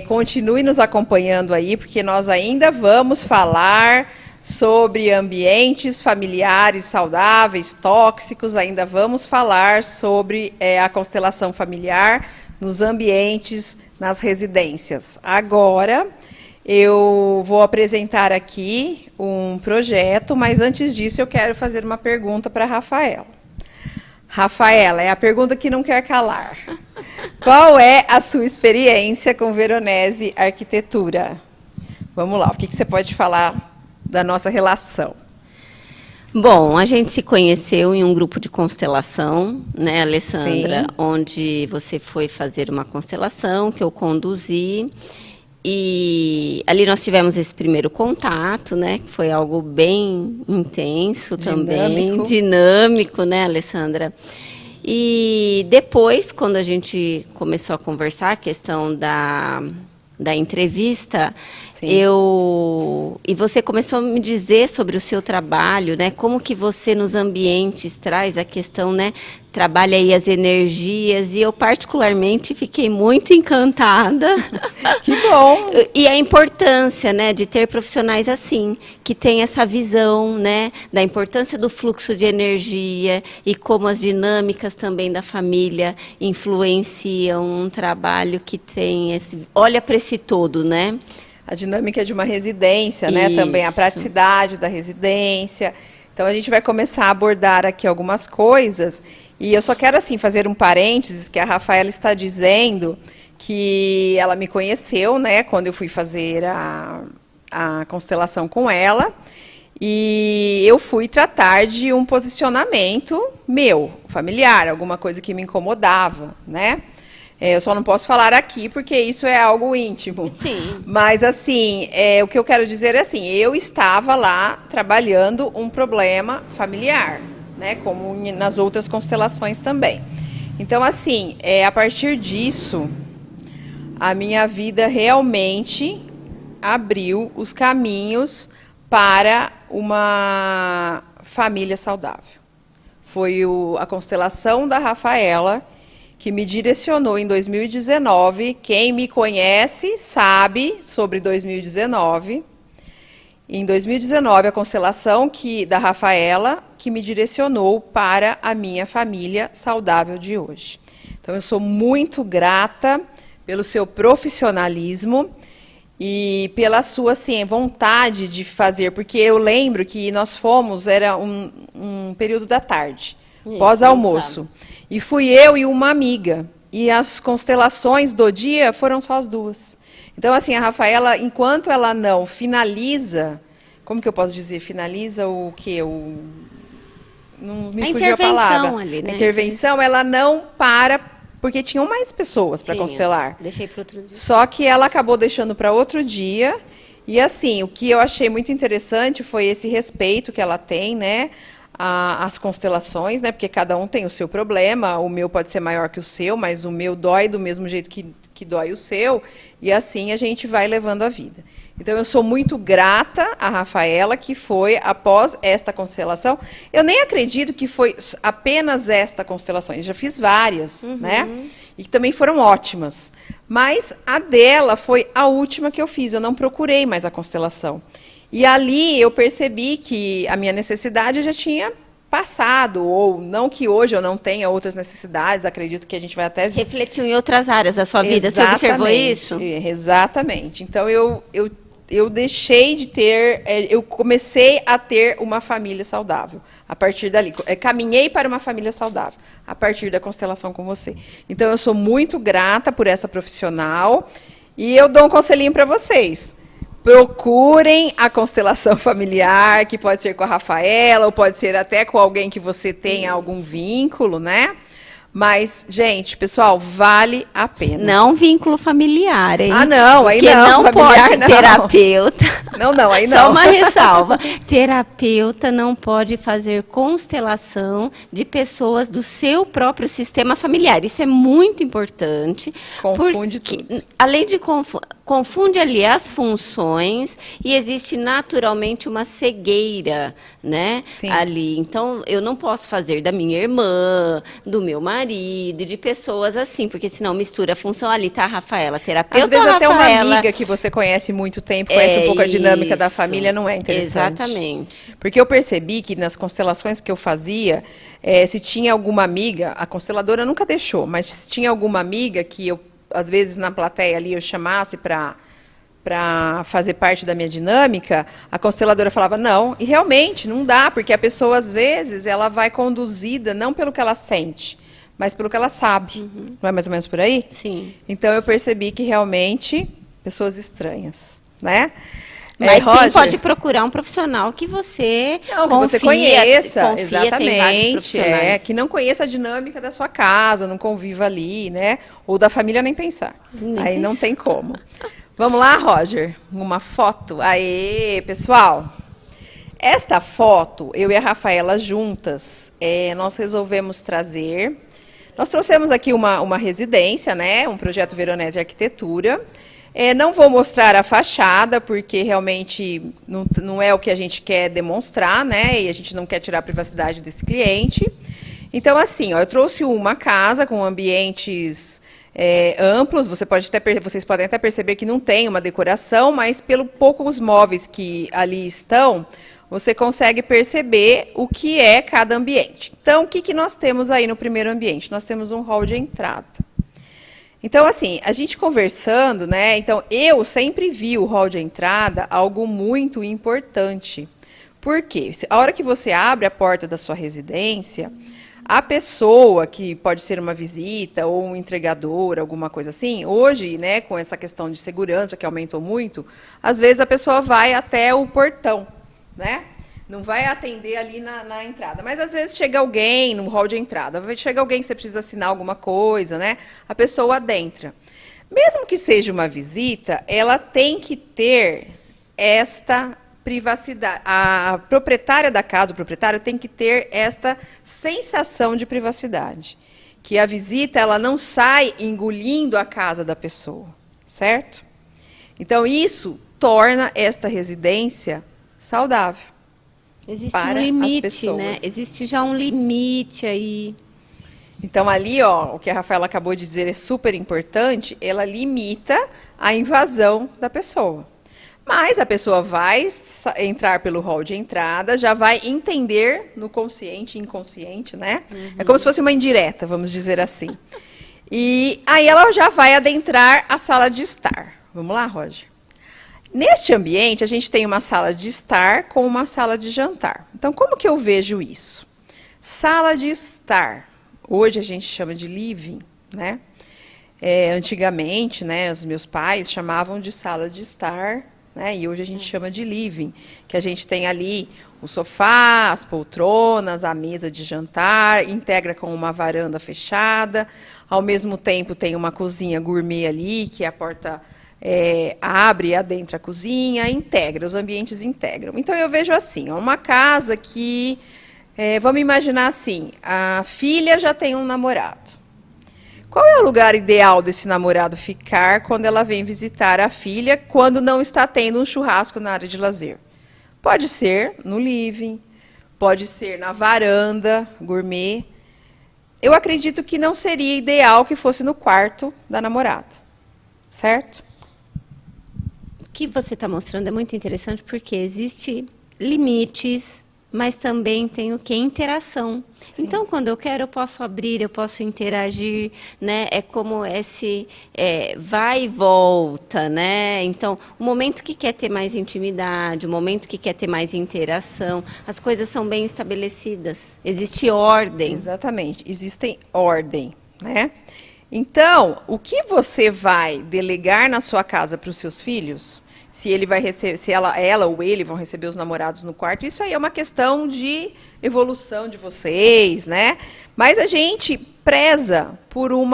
continue nos acompanhando aí, porque nós ainda vamos falar sobre ambientes familiares saudáveis, tóxicos, ainda vamos falar sobre a constelação familiar nos ambientes, nas residências. Agora, eu vou apresentar aqui um projeto, mas antes disso eu quero fazer uma pergunta para a Rafaela. Rafaela, é a pergunta que não quer calar. Qual é a sua experiência com Veronese Arquitetura? Vamos lá, o que você pode falar da nossa relação? Bom, a gente se conheceu em um grupo de constelação, né, Alessandra? Sim. Onde você foi fazer uma constelação que eu conduzi. E ali nós tivemos esse primeiro contato, né? Que foi algo bem intenso também, dinâmico, né, Alessandra? E depois, quando a gente começou a conversar, a questão da entrevista, e você começou a me dizer sobre o seu trabalho, né? Como que você nos ambientes traz a questão, né? Trabalha aí as energias, e eu particularmente fiquei muito encantada. Que bom! E a importância, né, de ter profissionais assim, que têm essa visão, né, da importância do fluxo de energia e como as dinâmicas também da família influenciam um trabalho que tem olha para esse todo, né? A dinâmica de uma residência, né? Também a praticidade da residência. Então, a gente vai começar a abordar aqui algumas coisas. E eu só quero, assim, fazer um parênteses, que a Rafaela está dizendo que ela me conheceu, né? Quando eu fui fazer a constelação com ela. E eu fui tratar de um posicionamento meu, familiar, alguma coisa que me incomodava, né? Eu só não posso falar aqui, porque isso é algo íntimo. Sim. Mas, assim, o que eu quero dizer é assim, eu estava lá trabalhando um problema familiar, né, como nas outras constelações também. Então, assim, a partir disso, a minha vida realmente abriu os caminhos para uma família saudável. Foi a constelação da Rafaela que me direcionou em 2019. Quem me conhece sabe sobre 2019. Em 2019, a constelação da Rafaela, que me direcionou para a minha família saudável de hoje. Então, eu sou muito grata pelo seu profissionalismo e pela sua, assim, vontade de fazer, porque eu lembro que nós fomos, era um período da tarde, pós-almoço. E fui eu e uma amiga. E as constelações do dia foram só as duas. Então, assim, a Rafaela, enquanto ela não finaliza, como que eu posso dizer? Finaliza o quê? Não me fugiu a palavra. Ali, né? A intervenção, ela não para, porque tinham mais pessoas para constelar. Deixei para outro dia. Só que ela acabou deixando para outro dia. E assim, o que eu achei muito interessante foi esse respeito que ela tem, né, às constelações, né, porque cada um tem o seu problema, o meu pode ser maior que o seu, mas o meu dói do mesmo jeito que dói o seu, e assim a gente vai levando a vida. Então, eu sou muito grata à Rafaela, que foi, após esta constelação, eu nem acredito que foi apenas esta constelação, eu já fiz várias, né? E também foram ótimas. Mas a dela foi a última que eu fiz, eu não procurei mais a constelação. E ali eu percebi que a minha necessidade já tinha passado, ou não que hoje eu não tenha outras necessidades, acredito que a gente vai até... Refletiu em outras áreas da sua vida, você observou isso? Exatamente. Então, eu deixei de ter, eu comecei a ter uma família saudável, a partir dali. Caminhei para uma família saudável, a partir da constelação com você. Então, eu sou muito grata por essa profissional, e eu dou um conselhinho para vocês. Procurem a constelação familiar, que pode ser com a Rafaela, ou pode ser até com alguém que você tenha algum vínculo, né? Mas, gente, pessoal, vale a pena. Não vínculo familiar, hein? Ah, não, aí porque não. Porque não pode não. terapeuta. Não, aí não. Só uma ressalva. Terapeuta não pode fazer constelação de pessoas do seu próprio sistema familiar. Isso é muito importante. Confunde tudo. Além de confunde ali as funções e existe naturalmente uma cegueira, né? Sim. Ali. Então, eu não posso fazer da minha irmã, do meu marido, de pessoas assim, porque senão mistura a função ali, tá, Rafaela, terapeuta. Às vezes até Rafaela, uma amiga que você conhece muito tempo, conhece um pouco a dinâmica da família, não é interessante. Exatamente. Porque eu percebi que nas constelações que eu fazia, se tinha alguma amiga, a consteladora nunca deixou, mas se tinha alguma amiga que eu, às vezes na plateia ali, eu chamasse para fazer parte da minha dinâmica, a consteladora falava, não, e realmente não dá, porque a pessoa, às vezes, ela vai conduzida não pelo que ela sente, mas pelo que ela sabe. Não é mais ou menos por aí? Sim. Então, eu percebi que realmente, pessoas estranhas, né? Mas Roger, sim, pode procurar um profissional que você você conheça, confia, exatamente, que não conheça a dinâmica da sua casa, não conviva ali, né? Ou da família nem pensar. Aí não tem como. Vamos lá, Roger? Uma foto. Aê, pessoal! Esta foto, eu e a Rafaela juntas, nós resolvemos trazer... Nós trouxemos aqui uma residência, né? Um projeto Veronese Arquitetura. Não vou mostrar a fachada, porque realmente não é o que a gente quer demonstrar, né? E a gente não quer tirar a privacidade desse cliente. Então, assim, ó, eu trouxe uma casa com ambientes... amplos, vocês podem até perceber que não tem uma decoração, mas pelo poucos móveis que ali estão, você consegue perceber o que é cada ambiente. Então, o que nós temos aí no primeiro ambiente? Nós temos um hall de entrada. Então, assim, a gente conversando, né? Então, eu sempre vi o hall de entrada algo muito importante. Por quê? A hora que você abre a porta da sua residência, a pessoa, que pode ser uma visita ou um entregador, alguma coisa assim, hoje, né, com essa questão de segurança que aumentou muito, às vezes a pessoa vai até o portão, né? Não vai atender ali na entrada. Mas, às vezes, chega alguém no hall de entrada, chega alguém que você precisa assinar alguma coisa, né? A pessoa adentra. Mesmo que seja uma visita, ela tem que ter esta privacidade. A proprietária da casa, o proprietário, tem que ter esta sensação de privacidade. Que a visita, ela não sai engolindo a casa da pessoa, certo? Então, isso torna esta residência saudável. Existe um limite, né? Existe já um limite aí. Então, ali, ó, o que a Rafaela acabou de dizer é super importante, ela limita a invasão da pessoa. Mas a pessoa vai entrar pelo hall de entrada, já vai entender no consciente e inconsciente, né? É como se fosse uma indireta, vamos dizer assim. E aí ela já vai adentrar a sala de estar. Vamos lá, Roger? Neste ambiente, a gente tem uma sala de estar com uma sala de jantar. Então, como que eu vejo isso? Sala de estar. Hoje a gente chama de living, né? Antigamente, né, os meus pais chamavam de sala de estar, né? E hoje a gente chama de living, que a gente tem ali o sofá, as poltronas, a mesa de jantar, integra com uma varanda fechada. Ao mesmo tempo tem uma cozinha gourmet ali, que é a porta abre e adentra a cozinha, integra, os ambientes integram. Então, eu vejo assim, ó, uma casa que, vamos imaginar assim, a filha já tem um namorado. Qual é o lugar ideal desse namorado ficar quando ela vem visitar a filha, quando não está tendo um churrasco na área de lazer? Pode ser no living, pode ser na varanda gourmet. Eu acredito que não seria ideal que fosse no quarto da namorada, certo? O que você está mostrando é muito interessante porque existe limites, mas também tem o que? Interação. Sim. Então, quando eu quero, eu posso abrir, eu posso interagir, né? É como esse vai e volta, né? Então, o momento que quer ter mais intimidade, o momento que quer ter mais interação, as coisas são bem estabelecidas. Existe ordem. Exatamente, existem ordem, né? Então, o que você vai delegar na sua casa para os seus filhos? Se ele vai receber, se ela ou ele vão receber os namorados no quarto, isso aí é uma questão de evolução de vocês, né? Mas a gente preza por um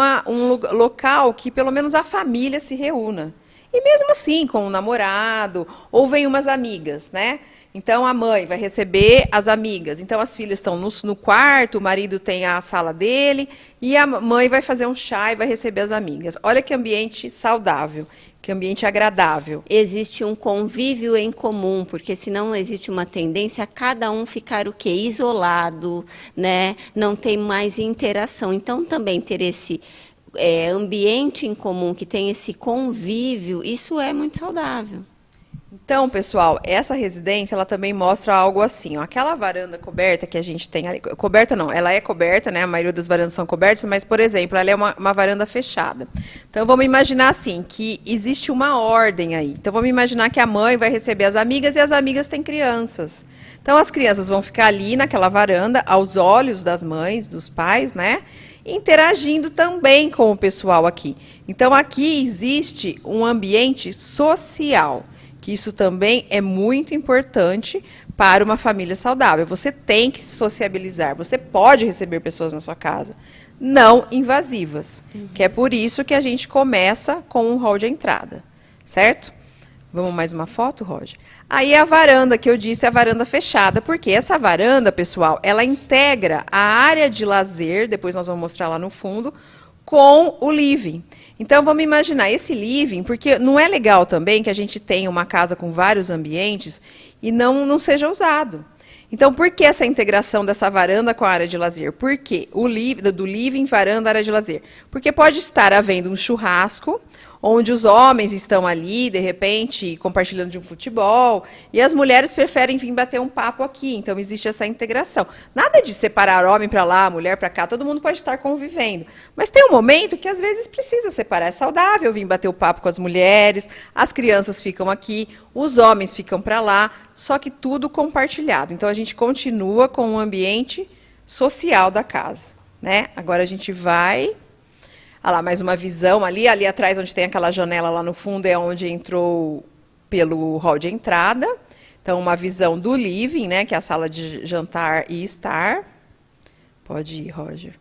local que pelo menos a família se reúna. E mesmo assim, com o namorado, ou vem umas amigas, né? Então, a mãe vai receber as amigas. Então, as filhas estão no quarto, o marido tem a sala dele, e a mãe vai fazer um chá e vai receber as amigas. Olha que ambiente saudável, que ambiente agradável. Existe um convívio em comum, porque senão existe uma tendência a cada um ficar o quê? Isolado, né? Não tem mais interação. Então, também ter esse ambiente em comum, que tem esse convívio, isso é muito saudável. Então, pessoal, essa residência, ela também mostra algo assim, ó, aquela varanda coberta que a gente tem ali, coberta não, ela é coberta, né, a maioria das varandas são cobertas, mas, por exemplo, ela é uma varanda fechada. Então, vamos imaginar assim, que existe uma ordem aí. Então, vamos imaginar que a mãe vai receber as amigas e as amigas têm crianças. Então, as crianças vão ficar ali naquela varanda, aos olhos das mães, dos pais, né, interagindo também com o pessoal aqui. Então, aqui existe um ambiente social. Isso também é muito importante para uma família saudável. Você tem que se sociabilizar, você pode receber pessoas na sua casa, não invasivas, que é por isso que a gente começa com um hall de entrada, certo? Vamos mais uma foto, Roger? Aí a varanda, que eu disse, é a varanda fechada, porque essa varanda, pessoal, ela integra a área de lazer, depois nós vamos mostrar lá no fundo, com o living. Então, vamos imaginar esse living, porque não é legal também que a gente tenha uma casa com vários ambientes e não seja usado. Então, por que essa integração dessa varanda com a área de lazer? Por que do living, varanda, área de lazer? Porque pode estar havendo um churrasco, onde os homens estão ali, de repente, compartilhando de um futebol, e as mulheres preferem vir bater um papo aqui. Então, existe essa integração. Nada de separar homem para lá, mulher para cá, todo mundo pode estar convivendo. Mas tem um momento que, às vezes, precisa separar. É saudável vir bater o papo com as mulheres, as crianças ficam aqui, os homens ficam para lá, só que tudo compartilhado. Então, a gente continua com o ambiente social da casa, né? Agora, a gente vai... Olha lá, mais uma visão ali atrás, onde tem aquela janela lá no fundo, é onde entrou pelo hall de entrada. Então, uma visão do living, né, que é a sala de jantar e estar. Pode ir, Roger.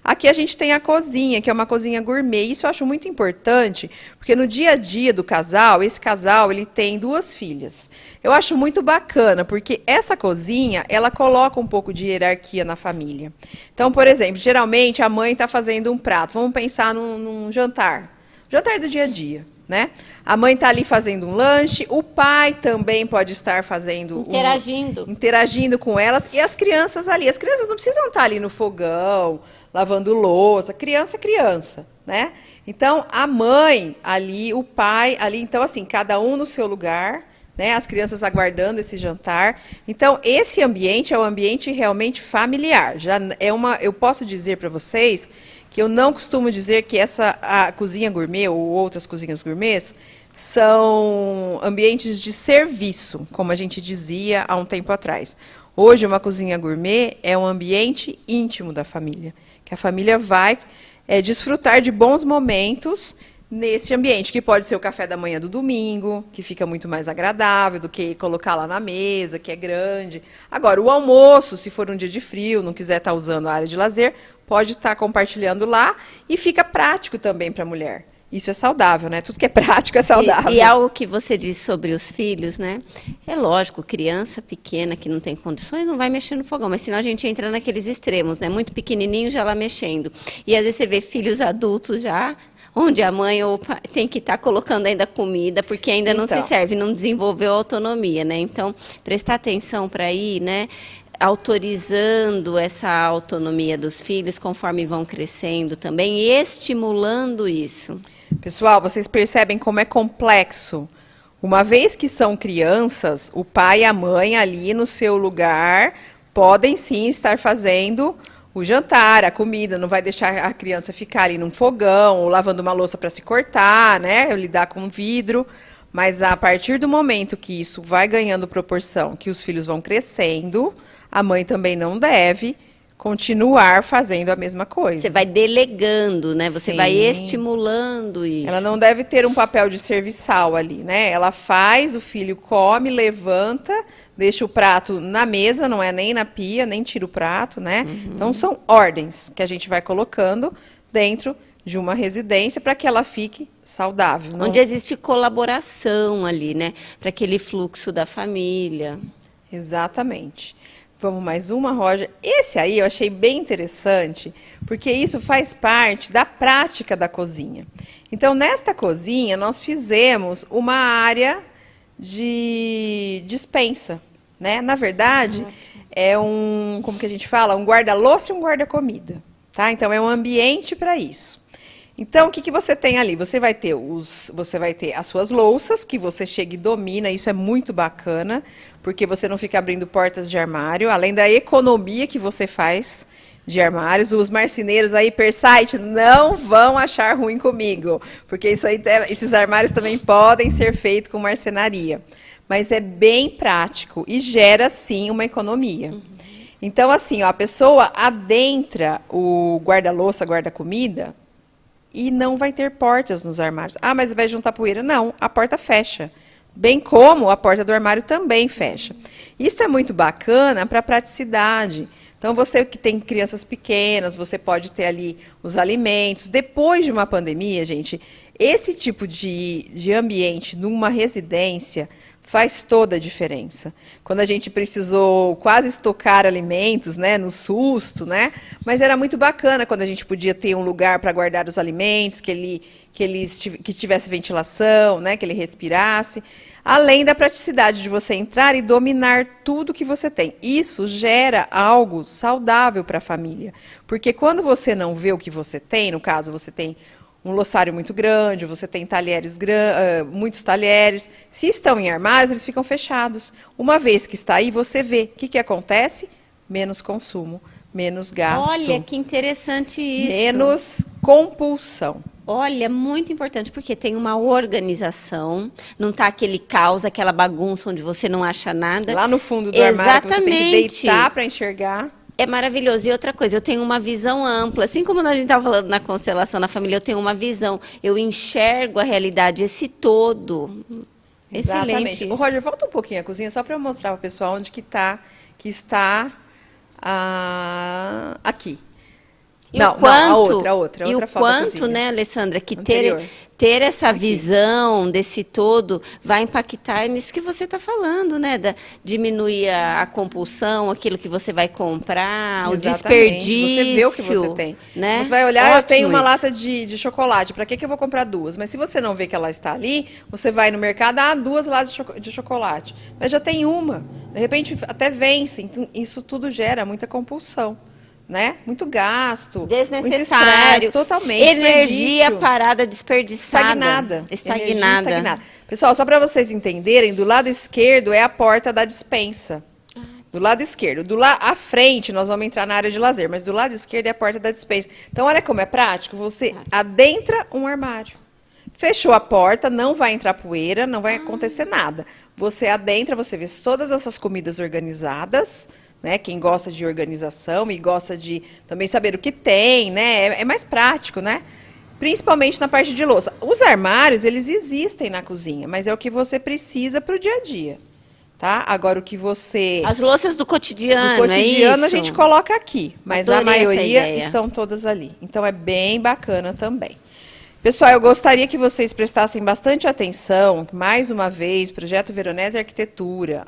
Aqui a gente tem a cozinha, que é uma cozinha gourmet. Isso eu acho muito importante, porque no dia a dia do casal, esse casal ele tem 2 filhas. Eu acho muito bacana, porque essa cozinha, ela coloca um pouco de hierarquia na família. Então, por exemplo, geralmente a mãe está fazendo um prato. Vamos pensar num jantar. Jantar do dia a dia, né? A mãe está ali fazendo um lanche, o pai também pode estar fazendo... Interagindo com elas, e as crianças ali. As crianças não precisam estar ali no fogão, lavando louça. Criança é criança, né? Então, a mãe ali, o pai ali. Então, assim, cada um no seu lugar, né? As crianças aguardando esse jantar. Então, esse ambiente é um ambiente realmente familiar. Eu posso dizer para vocês que eu não costumo dizer que a cozinha gourmet ou outras cozinhas gourmets são ambientes de serviço, como a gente dizia há um tempo atrás. Hoje, uma cozinha gourmet é um ambiente íntimo da família, que a família vai desfrutar de bons momentos nesse ambiente, que pode ser o café da manhã do domingo, que fica muito mais agradável do que colocar lá na mesa, que é grande. Agora, o almoço, se for um dia de frio, não quiser estar usando a área de lazer, pode estar compartilhando lá, e fica prático também para a mulher. Isso é saudável, né? Tudo que é prático é saudável. E algo que você disse sobre os filhos, né? É lógico, criança pequena que não tem condições não vai mexer no fogão, mas senão a gente entra naqueles extremos, né? Muito pequenininho já lá mexendo. E às vezes você vê filhos adultos já, onde a mãe ou o pai tem que estar colocando ainda comida, porque ainda não se serve, não desenvolveu autonomia, né? Então, prestar atenção para ir, né? Autorizando essa autonomia dos filhos conforme vão crescendo também e estimulando isso. Pessoal, vocês percebem como é complexo. Uma vez que são crianças, o pai e a mãe ali no seu lugar podem sim estar fazendo o jantar, a comida, não vai deixar a criança ficar ali num fogão, ou lavando uma louça para se cortar, né? Lidar com vidro. Mas a partir do momento que isso vai ganhando proporção, que os filhos vão crescendo, a mãe também não deve continuar fazendo a mesma coisa. Você vai delegando, né? Você vai estimulando isso. Ela não deve ter um papel de serviçal ali, né? Ela faz, o filho come, levanta, deixa o prato na mesa, não é nem na pia, nem tira o prato, né? Então são ordens que a gente vai colocando dentro de uma residência para que ela fique saudável. Onde existe colaboração ali, né? Para aquele fluxo da família. Exatamente. Vamos mais uma, Roger. Esse aí eu achei bem interessante, porque isso faz parte da prática da cozinha. Então, nesta cozinha, nós fizemos uma área de despensa, né? Na verdade, é como que a gente fala? Um guarda-louça e um guarda-comida, tá? Então, é um ambiente para isso. Então, o que você tem ali? Você vai ter as suas louças, que você chega e domina, isso é muito bacana, porque você não fica abrindo portas de armário, além da economia que você faz de armários. Os marceneiros aí, per site, não vão achar ruim comigo, porque esses armários também podem ser feitos com marcenaria. Mas é bem prático e gera, sim, uma economia. Então, assim, ó, a pessoa adentra o guarda-louça, guarda-comida, e não vai ter portas nos armários. Ah, mas vai juntar poeira? Não, a porta fecha. Bem como a porta do armário também fecha. Isso é muito bacana para praticidade. Então, você que tem crianças pequenas, você pode ter ali os alimentos. Depois de uma pandemia, gente, esse tipo de ambiente numa residência faz toda a diferença. Quando a gente precisou quase estocar alimentos, né, no susto, né, mas era muito bacana quando a gente podia ter um lugar para guardar os alimentos, que tivesse ventilação, né, que ele respirasse, além da praticidade de você entrar e dominar tudo que você tem. Isso gera algo saudável para a família, porque quando você não vê o que você tem, no caso você tem um louçário muito grande, você tem talheres, muitos talheres. Se estão em armários, eles ficam fechados. Uma vez que está aí, você vê. O que acontece? Menos consumo, menos gasto. Olha, que interessante isso. Menos compulsão. Olha, muito importante, porque tem uma organização, não está aquele caos, aquela bagunça onde você não acha nada. Lá no fundo do armário, que você tem que deitar para enxergar. É maravilhoso. E outra coisa, eu tenho uma visão ampla. Assim como a gente estava falando na constelação na família, eu tenho uma visão. Eu enxergo a realidade, esse todo. Excelente. Exatamente. Roger, volta um pouquinho a cozinha, só para eu mostrar para o pessoal onde que está aqui. E não, a outra e o quanto, né, Alessandra, que ter essa aqui. Visão desse todo vai impactar nisso que você está falando, né? Diminuir a compulsão, aquilo que você vai comprar, o desperdício. Você vê o que você tem. Né? Você vai olhar, eu tenho uma lata de chocolate, para que eu vou comprar duas? Mas se você não vê que ela está ali, você vai no mercado, duas latas de chocolate. Mas já tem uma. De repente, até vence. Então, isso tudo gera muita compulsão. Né? Muito gasto, desnecessário, totalmente energia parada, desperdiçada, estagnada. Pessoal, só para vocês entenderem, do lado esquerdo é a porta da despensa. Do lado esquerdo. À frente, nós vamos entrar na área de lazer, mas do lado esquerdo é a porta da despensa. Então, olha como é prático. Você adentra um armário. Fechou a porta, não vai entrar poeira, não vai acontecer nada. Você adentra, você vê todas essas comidas organizadas, né? Quem gosta de organização e gosta de também saber o que tem, né? É mais prático, né? Principalmente na parte de louça. Os armários, eles existem na cozinha, mas é o que você precisa para o dia a dia, tá? Agora, o que você... As louças do cotidiano, a gente coloca aqui, mas a maioria estão todas ali. Então, é bem bacana também. Pessoal, eu gostaria que vocês prestassem bastante atenção, mais uma vez, Projeto Veronese Arquitetura,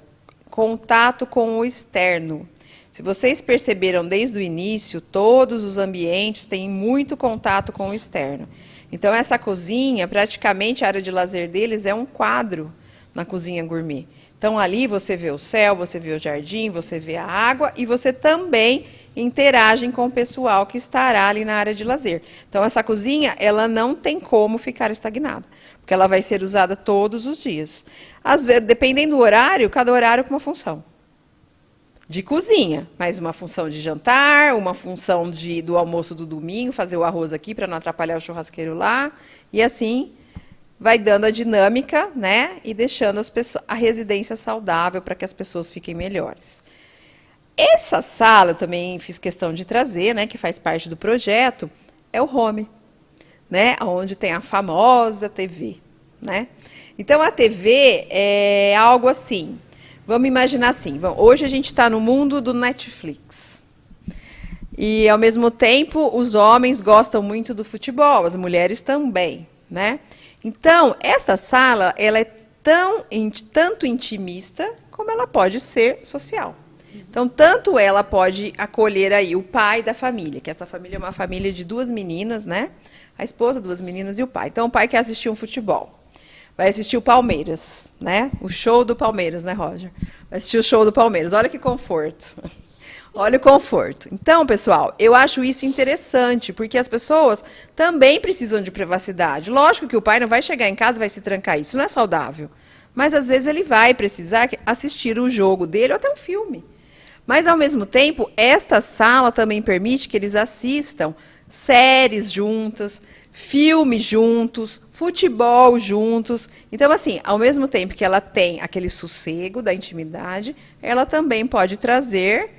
contato com o externo. Se vocês perceberam desde o início, todos os ambientes têm muito contato com o externo. Então, essa cozinha, praticamente a área de lazer deles é um quadro na cozinha gourmet. Então, ali você vê o céu, você vê o jardim, você vê a água e você também interage com o pessoal que estará ali na área de lazer. Então, essa cozinha, ela não tem como ficar estagnada, porque ela vai ser usada todos os dias. Às vezes, dependendo do horário, cada horário com uma função. De cozinha, mas uma função de jantar, uma função do almoço do domingo, fazer o arroz aqui para não atrapalhar o churrasqueiro lá, e assim vai dando a dinâmica, né, e deixando a residência saudável para que as pessoas fiquem melhores. Essa sala eu também fiz questão de trazer, né, que faz parte do projeto, é o home, né, onde tem a famosa TV, né. Então a TV é algo assim. Vamos imaginar assim, hoje a gente está no mundo do Netflix. E, ao mesmo tempo, os homens gostam muito do futebol, as mulheres também, né? Então, essa sala, ela é tanto intimista, como ela pode ser social. Então, tanto ela pode acolher aí o pai da família, que essa família é uma família de 2 meninas, né? A esposa, 2 meninas e o pai. Então, o pai quer assistir um futebol. Vai assistir o Palmeiras, né? O show do Palmeiras, né, Roger? Vai assistir o show do Palmeiras. Olha que conforto. Olha o conforto. Então, pessoal, eu acho isso interessante, porque as pessoas também precisam de privacidade. Lógico que o pai não vai chegar em casa e vai se trancar. Isso não é saudável. Mas, às vezes, ele vai precisar assistir o jogo dele ou até um filme. Mas, ao mesmo tempo, esta sala também permite que eles assistam séries juntas, filmes juntos, futebol juntos. Então, assim, ao mesmo tempo que ela tem aquele sossego da intimidade, ela também pode trazer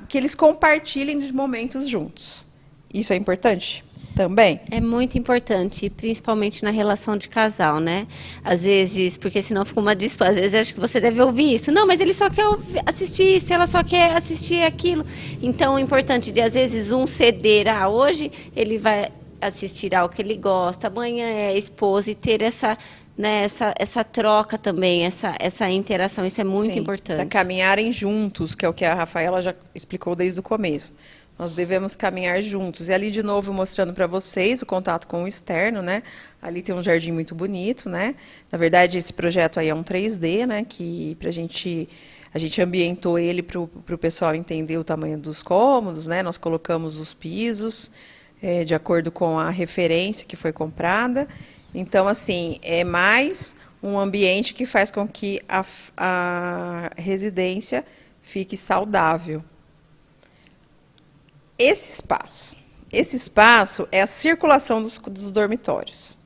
que eles compartilhem de momentos juntos. Isso é importante também? É muito importante, principalmente na relação de casal, né? Às vezes, porque senão fica uma disputa, às vezes acho que você deve ouvir isso. Não, mas ele só quer assistir isso, ela só quer assistir aquilo. Então, é importante de, às vezes, um ceder, hoje ele vai assistir ao que ele gosta, amanhã é a esposa, e ter essa, né, essa troca também, essa interação, isso é muito importante. Para caminharem juntos, que é o que a Rafaela já explicou desde o começo. Nós devemos caminhar juntos. E ali, de novo, mostrando para vocês o contato com o externo, né? Ali tem um jardim muito bonito, né? Na verdade, esse projeto aí é um 3D, né? Que a gente ambientou ele para o pessoal entender o tamanho dos cômodos, né? Nós colocamos os pisos de acordo com a referência que foi comprada. Então, assim, é mais um ambiente que faz com que a residência fique saudável. Esse espaço é a circulação dos dormitórios.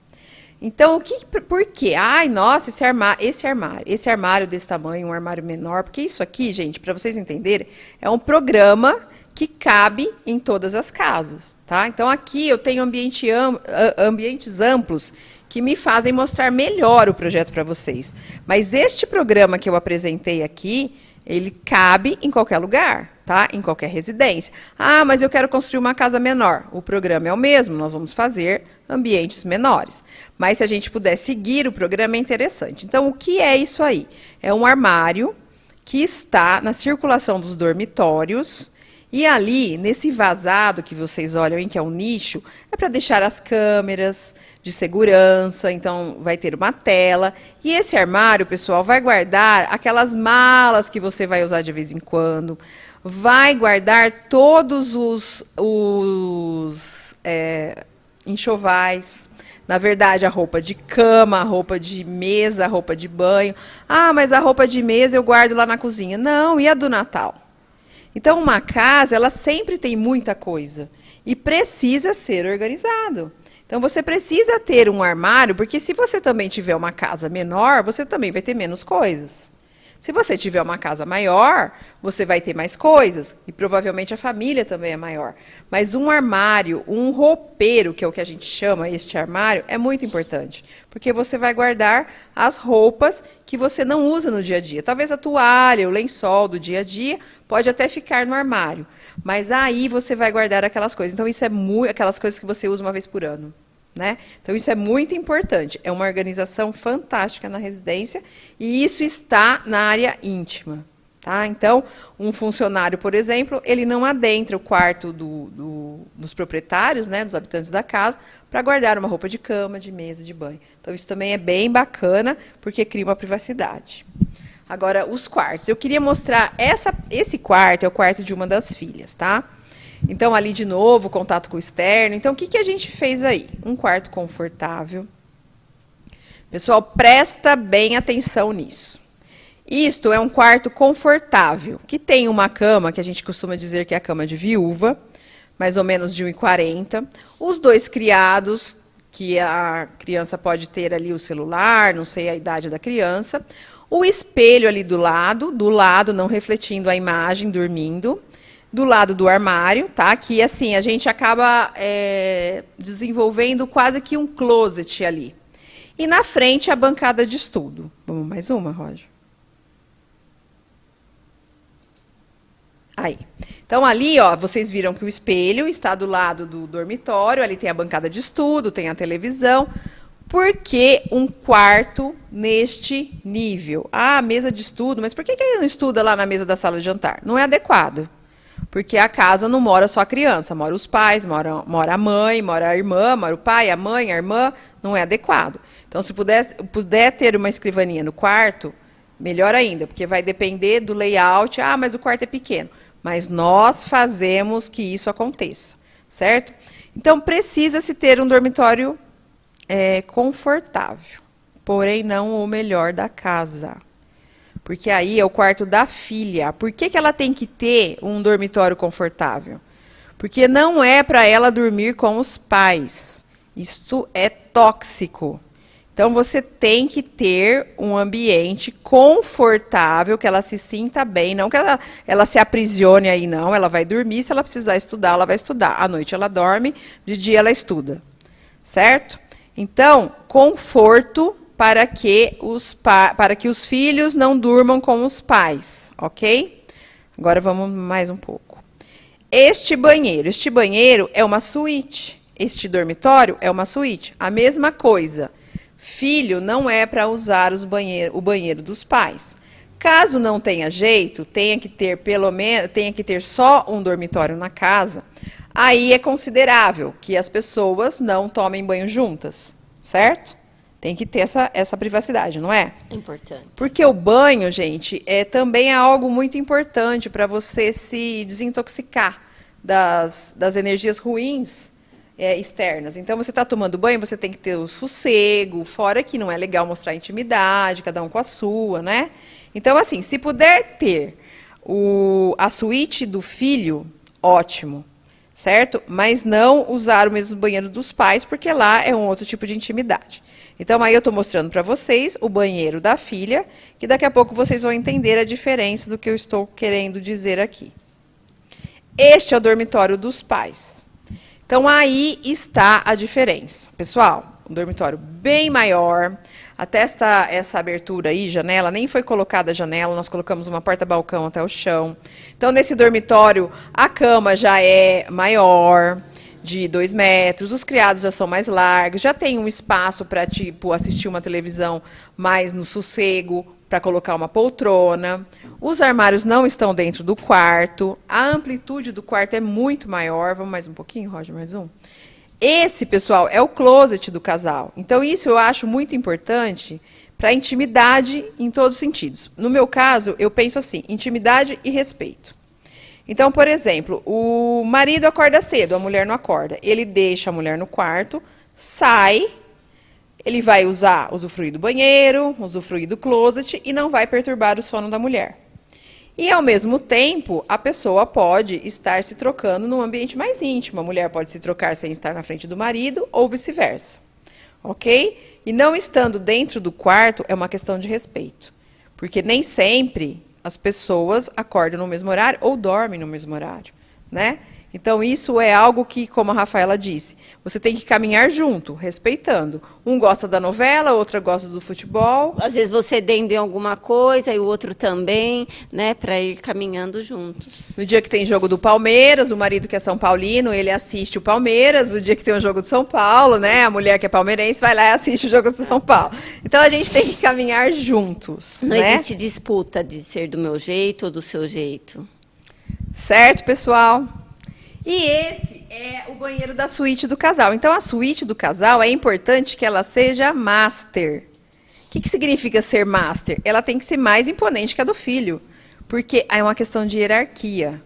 Então, por quê? Ai, nossa, esse armário desse tamanho, um armário menor, porque isso aqui, gente, para vocês entenderem, é um programa que cabe em todas as casas, tá? Então, aqui eu tenho ambientes amplos que me fazem mostrar melhor o projeto para vocês. Mas este programa que eu apresentei aqui, ele cabe em qualquer lugar, tá? Em qualquer residência. Ah, mas eu quero construir uma casa menor. O programa é o mesmo, nós vamos fazer ambientes menores. Mas se a gente puder seguir o programa, é interessante. Então, o que é isso aí? É um armário que está na circulação dos dormitórios. E ali, nesse vazado que vocês olham aí, que é um nicho, é para deixar as câmeras de segurança, então vai ter uma tela. E esse armário, pessoal, vai guardar aquelas malas que você vai usar de vez em quando, vai guardar todos os enxovais, na verdade, a roupa de cama, a roupa de mesa, a roupa de banho. Ah, mas a roupa de mesa eu guardo lá na cozinha. Não, e a do Natal? Então, uma casa, ela sempre tem muita coisa e precisa ser organizado. Então, você precisa ter um armário, porque se você também tiver uma casa menor, você também vai ter menos coisas. Se você tiver uma casa maior, você vai ter mais coisas, e provavelmente a família também é maior. Mas um armário, um roupeiro, que é o que a gente chama este armário, é muito importante, porque você vai guardar as roupas que você não usa no dia a dia. Talvez a toalha, o lençol do dia a dia, pode até ficar no armário, mas aí você vai guardar aquelas coisas. Então, isso é aquelas coisas que você usa uma vez por ano. né? Então, isso é muito importante. É uma organização fantástica na residência e isso está na área íntima. Tá? Então, um funcionário, por exemplo, ele não adentra o quarto dos proprietários, né, dos habitantes da casa, para guardar uma roupa de cama, de mesa, de banho. Então, isso também é bem bacana, porque cria uma privacidade. Agora, os quartos. Eu queria mostrar esse quarto, é o quarto de uma das filhas, tá? Então, ali, de novo, contato com o externo. Então, o que a gente fez aí? Um quarto confortável. Pessoal, presta bem atenção nisso. Isto é um quarto confortável, que tem uma cama, que a gente costuma dizer que é a cama de viúva, mais ou menos de 1,40. Os 2 criados, que a criança pode ter ali o celular, não sei a idade da criança. O espelho ali do lado, não refletindo a imagem, dormindo. Do lado do armário, tá? Que assim, a gente acaba desenvolvendo quase que um closet ali. E na frente a bancada de estudo. Vamos mais uma, Roger? Aí. Então, ali, ó, vocês viram que o espelho está do lado do dormitório, ali tem a bancada de estudo, tem a televisão. Por que um quarto neste nível? Ah, mesa de estudo, mas por que ele não estuda lá na mesa da sala de jantar? Não é adequado. Porque a casa não mora só a criança, mora os pais, mora a mãe, mora a irmã, mora o pai, a mãe, a irmã, não é adequado. Então, se puder ter uma escrivaninha no quarto, melhor ainda, porque vai depender do layout. Ah, mas o quarto é pequeno. Mas nós fazemos que isso aconteça, certo? Então, precisa-se ter um dormitório confortável, porém não o melhor da casa. Porque aí é o quarto da filha. Por que ela tem que ter um dormitório confortável? Porque não é para ela dormir com os pais. Isto é tóxico. Então, você tem que ter um ambiente confortável, que ela se sinta bem, não que ela se aprisione aí, não. Ela vai dormir, se ela precisar estudar, ela vai estudar. À noite ela dorme, de dia ela estuda. Certo? Então, conforto para que os filhos não durmam com os pais, ok? Agora vamos mais um pouco. Este banheiro é uma suíte. Este dormitório é uma suíte. A mesma coisa. Filho não é para usar o banheiro dos pais. Caso não tenha jeito, tenha que ter só um dormitório na casa, aí é considerável que as pessoas não tomem banho juntas, certo? Tem que ter essa privacidade, não é? Importante. Porque o banho, gente, também é algo muito importante para você se desintoxicar das energias ruins externas. Então, você está tomando banho, você tem que ter o sossego, fora que não é legal mostrar intimidade, cada um com a sua, né? Então, assim, se puder ter a suíte do filho, ótimo, certo? Mas não usar o mesmo banheiro dos pais, porque lá é um outro tipo de intimidade. Então, aí eu estou mostrando para vocês o banheiro da filha, que daqui a pouco vocês vão entender a diferença do que eu estou querendo dizer aqui. Este é o dormitório dos pais. Então, aí está a diferença. Pessoal, um dormitório bem maior, até essa abertura aí, janela, nem foi colocada a janela, nós colocamos uma porta-balcão até o chão. Então, nesse dormitório, a cama já é maior, de 2 metros, os criados já são mais largos, já tem um espaço para, tipo, assistir uma televisão mais no sossego, para colocar uma poltrona. Os armários não estão dentro do quarto, a amplitude do quarto é muito maior. Vamos mais um pouquinho, Roger, mais um? Esse, pessoal, é o closet do casal. Então, isso eu acho muito importante para a intimidade em todos os sentidos. No meu caso, eu penso assim, intimidade e respeito. Então, por exemplo, o marido acorda cedo, a mulher não acorda. Ele deixa a mulher no quarto, sai, ele vai usufruir do banheiro, usufruir do closet e não vai perturbar o sono da mulher. E, ao mesmo tempo, a pessoa pode estar se trocando num ambiente mais íntimo. A mulher pode se trocar sem estar na frente do marido ou vice-versa. Ok? E não estando dentro do quarto é uma questão de respeito. Porque nem sempre as pessoas acordam no mesmo horário ou dormem no mesmo horário, né? Então, isso é algo que, como a Rafaela disse, você tem que caminhar junto, respeitando. Um gosta da novela, outra gosta do futebol. Às vezes você cedendo em alguma coisa e o outro também, né, para ir caminhando juntos. No dia que tem jogo do Palmeiras, o marido que é São Paulino, ele assiste o Palmeiras. No dia que tem um jogo do São Paulo, né, a mulher que é palmeirense vai lá e assiste o jogo do São Paulo. Então, a gente tem que caminhar juntos. Não né? existe disputa de ser do meu jeito ou do seu jeito. Certo, pessoal? E esse é o banheiro da suíte do casal. Então, a suíte do casal é importante que ela seja master. O que significa ser master? Ela tem que ser mais imponente que a do filho, porque é uma questão de hierarquia.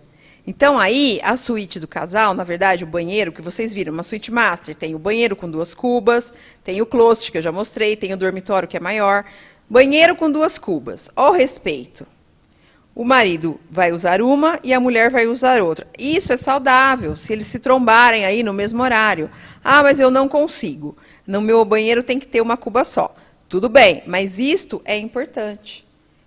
Então, aí, a suíte do casal, na verdade, o banheiro que vocês viram, uma suíte master, tem o banheiro com 2 cubas, tem o closet, que eu já mostrei, tem o dormitório, que é maior. Banheiro com 2 cubas. Ao respeito. O marido vai usar uma e a mulher vai usar outra. Isso é saudável, se eles se trombarem aí no mesmo horário. Ah, mas eu não consigo. No meu banheiro tem que ter uma cuba só. Tudo bem, mas isto é importante.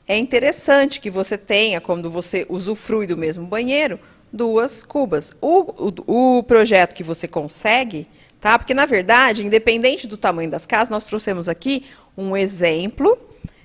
É interessante que você tenha, quando você usufrui do mesmo banheiro, 2 cubas. O projeto que você consegue, tá? Porque, na verdade, independente do tamanho das casas, nós trouxemos aqui um exemplo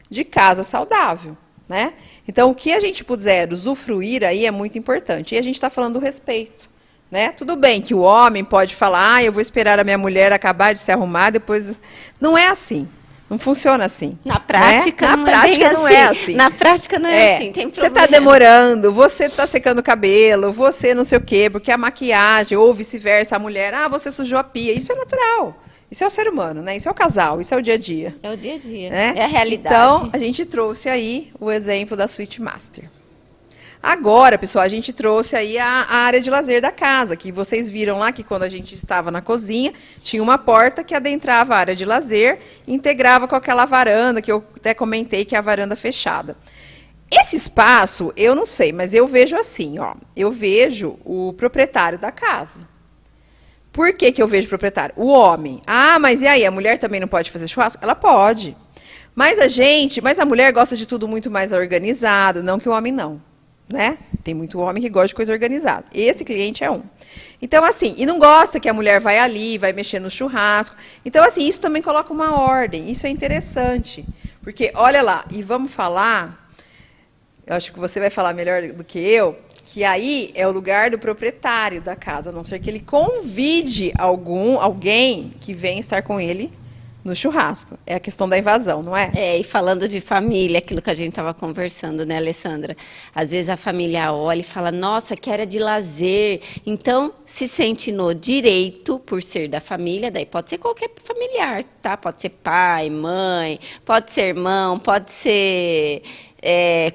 de casa saudável. Né? Então, o que a gente puder usufruir aí é muito importante. E a gente está falando do respeito. Né? Tudo bem que o homem pode falar, eu vou esperar a minha mulher acabar de se arrumar, depois... Não é assim. Não funciona assim. Na prática, né? Não é assim. Na prática não é assim. Tem você está demorando, você está secando o cabelo, você não sei o quê, porque a maquiagem, ou vice-versa, a mulher, você sujou a pia. Isso é natural. Isso é o ser humano, né? Isso é o casal, isso é o dia a dia. É o dia a dia, né? É a realidade. Então, a gente trouxe aí o exemplo da suíte master. Agora, pessoal, a gente trouxe aí a área de lazer da casa, que vocês viram lá que quando a gente estava na cozinha, tinha uma porta que adentrava a área de lazer e integrava com aquela varanda, que eu até comentei que é a varanda fechada. Esse espaço, eu não sei, mas eu vejo assim, ó. Eu vejo o proprietário da casa. Por que eu vejo proprietário? O homem. Ah, mas e aí? A mulher também não pode fazer churrasco? Ela pode. Mas a mulher gosta de tudo muito mais organizado, não que o homem não. Né? Tem muito homem que gosta de coisa organizada. Esse cliente é um. Então, assim, e não gosta que a mulher vai ali, vai mexer no churrasco. Então, assim, isso também coloca uma ordem. Isso é interessante. Porque, olha lá, e vamos falar, eu acho que você vai falar melhor do que eu, que aí é o lugar do proprietário da casa, a não ser que ele convide alguém que venha estar com ele no churrasco. É a questão da invasão, não é? E falando de família, aquilo que a gente estava conversando, né, Alessandra? Às vezes a família olha e fala, nossa, que área de lazer. Então, se sente no direito, por ser da família, daí pode ser qualquer familiar, tá? Pode ser pai, mãe, pode ser irmão, pode ser...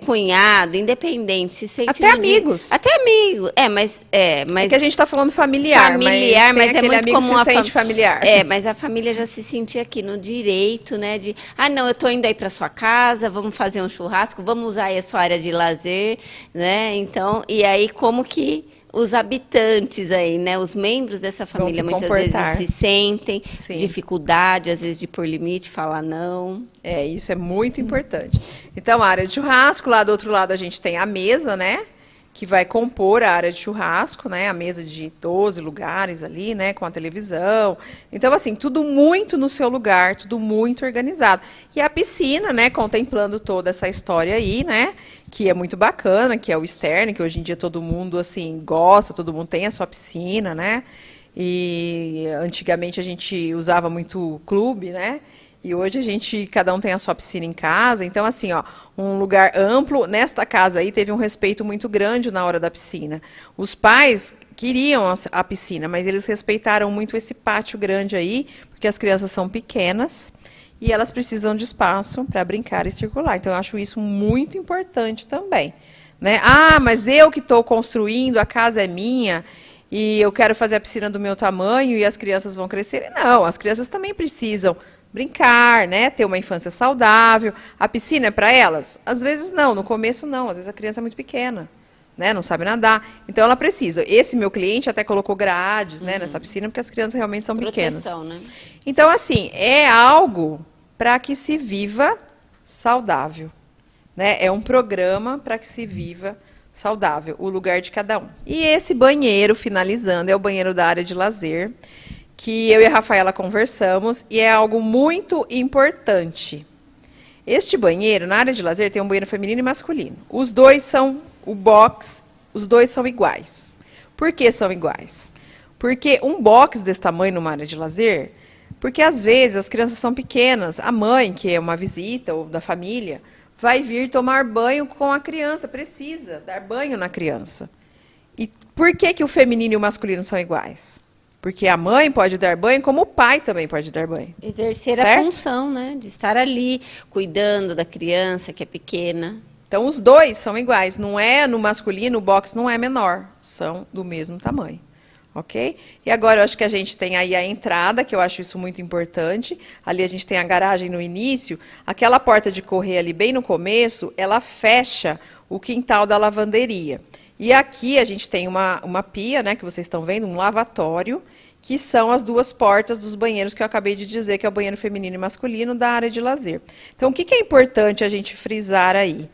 cunhado, independente, se sente... Até amigos. Até amigo. Mas é que a gente está falando familiar, mas é muito comum se sente familiar. Mas a família já se sentia aqui no direito, né? De, não, eu estou indo aí para sua casa, vamos fazer um churrasco, vamos usar aí a sua área de lazer, né? Então, e aí como que os habitantes aí, né, os membros dessa família muitas vezes se sentem dificuldade, às vezes de pôr limite, falar não. Isso é muito importante. Então, a área de churrasco, lá do outro lado a gente tem a mesa, né, que vai compor a área de churrasco, né, a mesa de 12 lugares ali, né, com a televisão. Então, assim, tudo muito no seu lugar, tudo muito organizado. E a piscina, né, contemplando toda essa história aí, né, que é muito bacana, que é o externo, que hoje em dia todo mundo, assim, gosta, todo mundo tem a sua piscina, né? E antigamente a gente usava muito clube, né? E hoje cada um tem a sua piscina em casa. Então, assim, ó, um lugar amplo. Nesta casa aí teve um respeito muito grande na hora da piscina. Os pais queriam a piscina, mas eles respeitaram muito esse pátio grande aí, porque as crianças são pequenas. E elas precisam de espaço para brincar e circular. Então, eu acho isso muito importante também. Né? Mas eu que estou construindo, a casa é minha, e eu quero fazer a piscina do meu tamanho, e as crianças vão crescer. Não, as crianças também precisam brincar, né? Ter uma infância saudável. A piscina é para elas? Às vezes não, no começo não. Às vezes a criança é muito pequena, né? Não sabe nadar. Então, ela precisa. Esse meu cliente até colocou grades, né, nessa piscina, porque as crianças realmente são pequenas. Né? Então, assim, é algo para que se viva saudável. Né? É um programa para que se viva saudável, o lugar de cada um. E esse banheiro, finalizando, é o banheiro da área de lazer, que eu e a Rafaela conversamos, e é algo muito importante. Este banheiro, na área de lazer, tem um banheiro feminino e masculino. Os dois são o box, os dois são iguais. Por que são iguais? Porque um box desse tamanho numa área de lazer, porque às vezes as crianças são pequenas, a mãe, que é uma visita ou da família, vai vir tomar banho com a criança, precisa dar banho na criança. E por que o feminino e o masculino são iguais? Porque a mãe pode dar banho, como o pai também pode dar banho. Exercer certo? a função, né? De estar ali, cuidando da criança que é pequena. Então, os dois são iguais. Não é no masculino, o box não é menor. São do mesmo tamanho. Ok? E agora, eu acho que a gente tem aí a entrada, que eu acho isso muito importante. Ali a gente tem a garagem no início. Aquela porta de correr ali, bem no começo, ela fecha o quintal da lavanderia. E aqui a gente tem uma pia, né, que vocês estão vendo, um lavatório, que são as duas portas dos banheiros que eu acabei de dizer, que é o banheiro feminino e masculino da área de lazer. Então, o que é importante a gente frisar aí?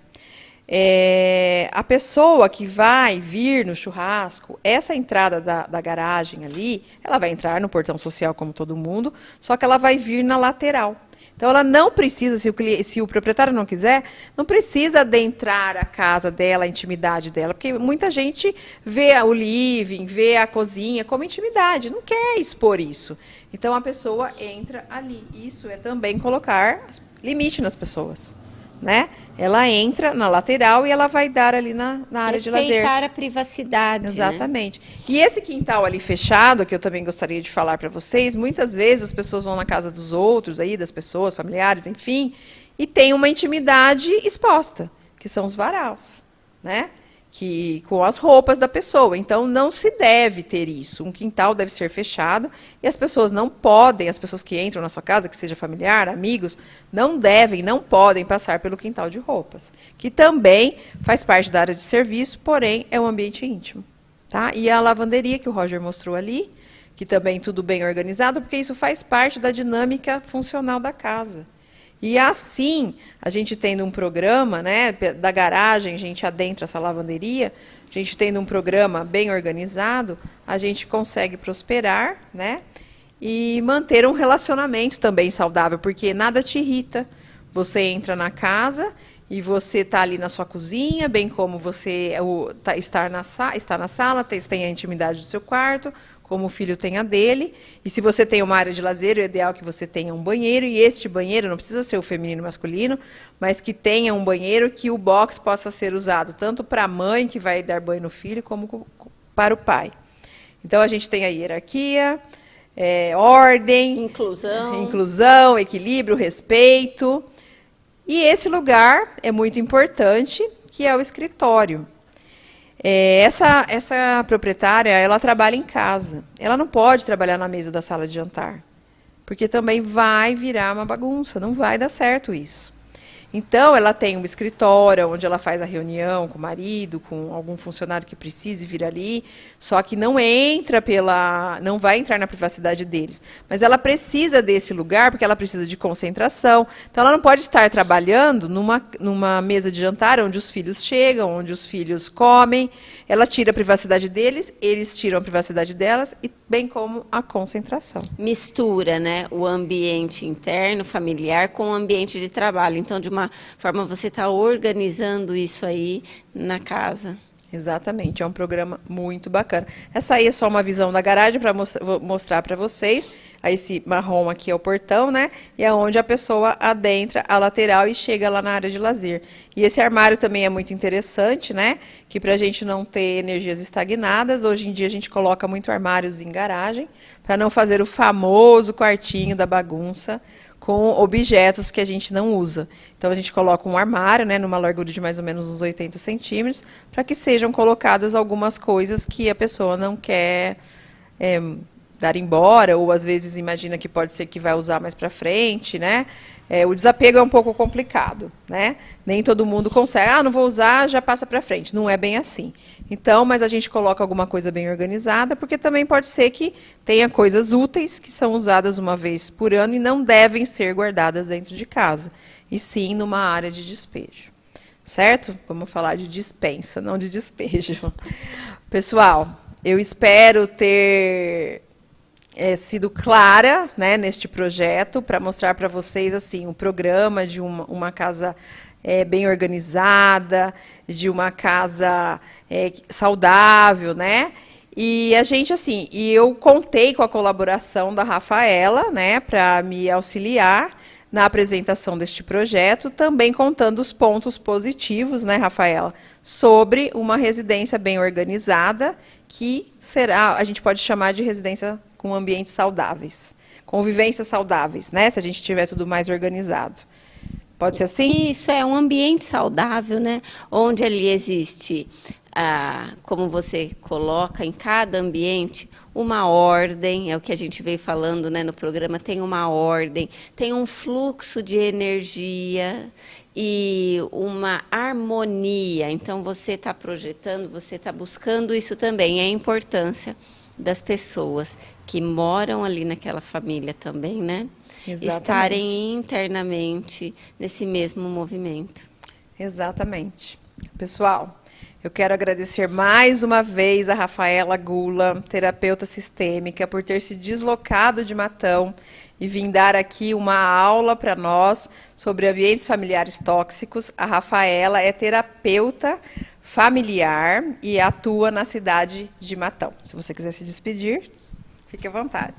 A pessoa que vai vir no churrasco, essa entrada da garagem ali, ela vai entrar no portão social como todo mundo, só que ela vai vir na lateral. Então, ela não precisa, se o proprietário não quiser, não precisa adentrar a casa dela, a intimidade dela, porque muita gente vê o living, vê a cozinha como intimidade, não quer expor isso. Então, a pessoa entra ali. Isso é também colocar limite nas pessoas, né? Ela entra na lateral e ela vai dar ali na área de lazer. Respeitar a privacidade. Exatamente. Né? E esse quintal ali fechado, que eu também gostaria de falar para vocês, muitas vezes as pessoas vão na casa dos outros, aí, das pessoas, familiares, enfim, e tem uma intimidade exposta, que são os varais, né? Com as roupas da pessoa. Então, não se deve ter isso. Um quintal deve ser fechado e as pessoas não podem, as pessoas que entram na sua casa, que seja familiar, amigos, não podem passar pelo quintal de roupas, que também faz parte da área de serviço, porém é um ambiente íntimo. Tá? E a lavanderia que o Roger mostrou ali, que também tudo bem organizado, porque isso faz parte da dinâmica funcional da casa. E assim, a gente tendo um programa, né, da garagem, a gente adentra essa lavanderia, a gente tendo um programa bem organizado, a gente consegue prosperar, né, e manter um relacionamento também saudável, porque nada te irrita. Você entra na casa e você está ali na sua cozinha, bem como você está na sala, tem a intimidade do seu quarto, como o filho tem a dele. E se você tem uma área de lazer, o ideal é que você tenha um banheiro, e este banheiro não precisa ser o feminino e masculino, mas que tenha um banheiro que o box possa ser usado tanto para a mãe, que vai dar banho no filho, como para o pai. Então, a gente tem a hierarquia, ordem, inclusão, equilíbrio, respeito. E esse lugar é muito importante, que é o escritório. Essa proprietária, ela trabalha em casa. Ela não pode trabalhar na mesa da sala de jantar, porque também vai virar uma bagunça, não vai dar certo isso. Então, ela tem um escritório onde ela faz a reunião com o marido, com algum funcionário que precise vir ali, só que não vai entrar na privacidade deles. Mas ela precisa desse lugar, porque ela precisa de concentração. Então, ela não pode estar trabalhando numa mesa de jantar onde os filhos chegam, onde os filhos comem. Ela tira a privacidade deles, eles tiram a privacidade delas, e bem como a concentração. Mistura, né, o ambiente interno, familiar, com o ambiente de trabalho. Então, de uma forma, você está organizando isso aí na casa. Exatamente, é um programa muito bacana. Essa aí é só uma visão da garagem para mostrar para vocês. Esse marrom aqui é o portão, né? E é onde a pessoa adentra a lateral e chega lá na área de lazer. E esse armário também é muito interessante, né? Que para a gente não ter energias estagnadas, hoje em dia a gente coloca muito armários em garagem, para não fazer o famoso quartinho da bagunça, com objetos que a gente não usa. Então, a gente coloca um armário, né, numa largura de mais ou menos uns 80 centímetros, para que sejam colocadas algumas coisas que a pessoa não quer dar embora, ou às vezes imagina que pode ser que vai usar mais para frente, né? O desapego é um pouco complicado, né? Nem todo mundo consegue, não vou usar, já passa para frente. Não é bem assim. Então, mas a gente coloca alguma coisa bem organizada, porque também pode ser que tenha coisas úteis que são usadas uma vez por ano e não devem ser guardadas dentro de casa, e sim numa área de despejo. certo? Vamos falar de dispensa, não de despejo. Pessoal, eu espero ter sido clara, né, neste projeto, para mostrar para vocês assim, um programa de uma casa bem organizada, de uma casa saudável, né? E a gente, assim, eu contei com a colaboração da Rafaela, né, para me auxiliar na apresentação deste projeto, também contando os pontos positivos, né, Rafaela, sobre uma residência bem organizada, que será, a gente pode chamar de residência com ambientes saudáveis, convivências saudáveis, né, se a gente tiver tudo mais organizado. Pode ser assim? Isso, é um ambiente saudável, né, onde ali existe, como você coloca em cada ambiente, uma ordem, é o que a gente veio falando, né, no programa, tem uma ordem, tem um fluxo de energia e uma harmonia. Então, você está projetando, você está buscando isso também, é a importância das pessoas que moram ali naquela família também, né? Exatamente. Estarem internamente nesse mesmo movimento. Exatamente. Pessoal, eu quero agradecer mais uma vez a Rafaela Gula, terapeuta sistêmica, por ter se deslocado de Matão e vir dar aqui uma aula para nós sobre ambientes familiares tóxicos. A Rafaela é terapeuta familiar e atua na cidade de Matão. Se você quiser se despedir, fique à vontade.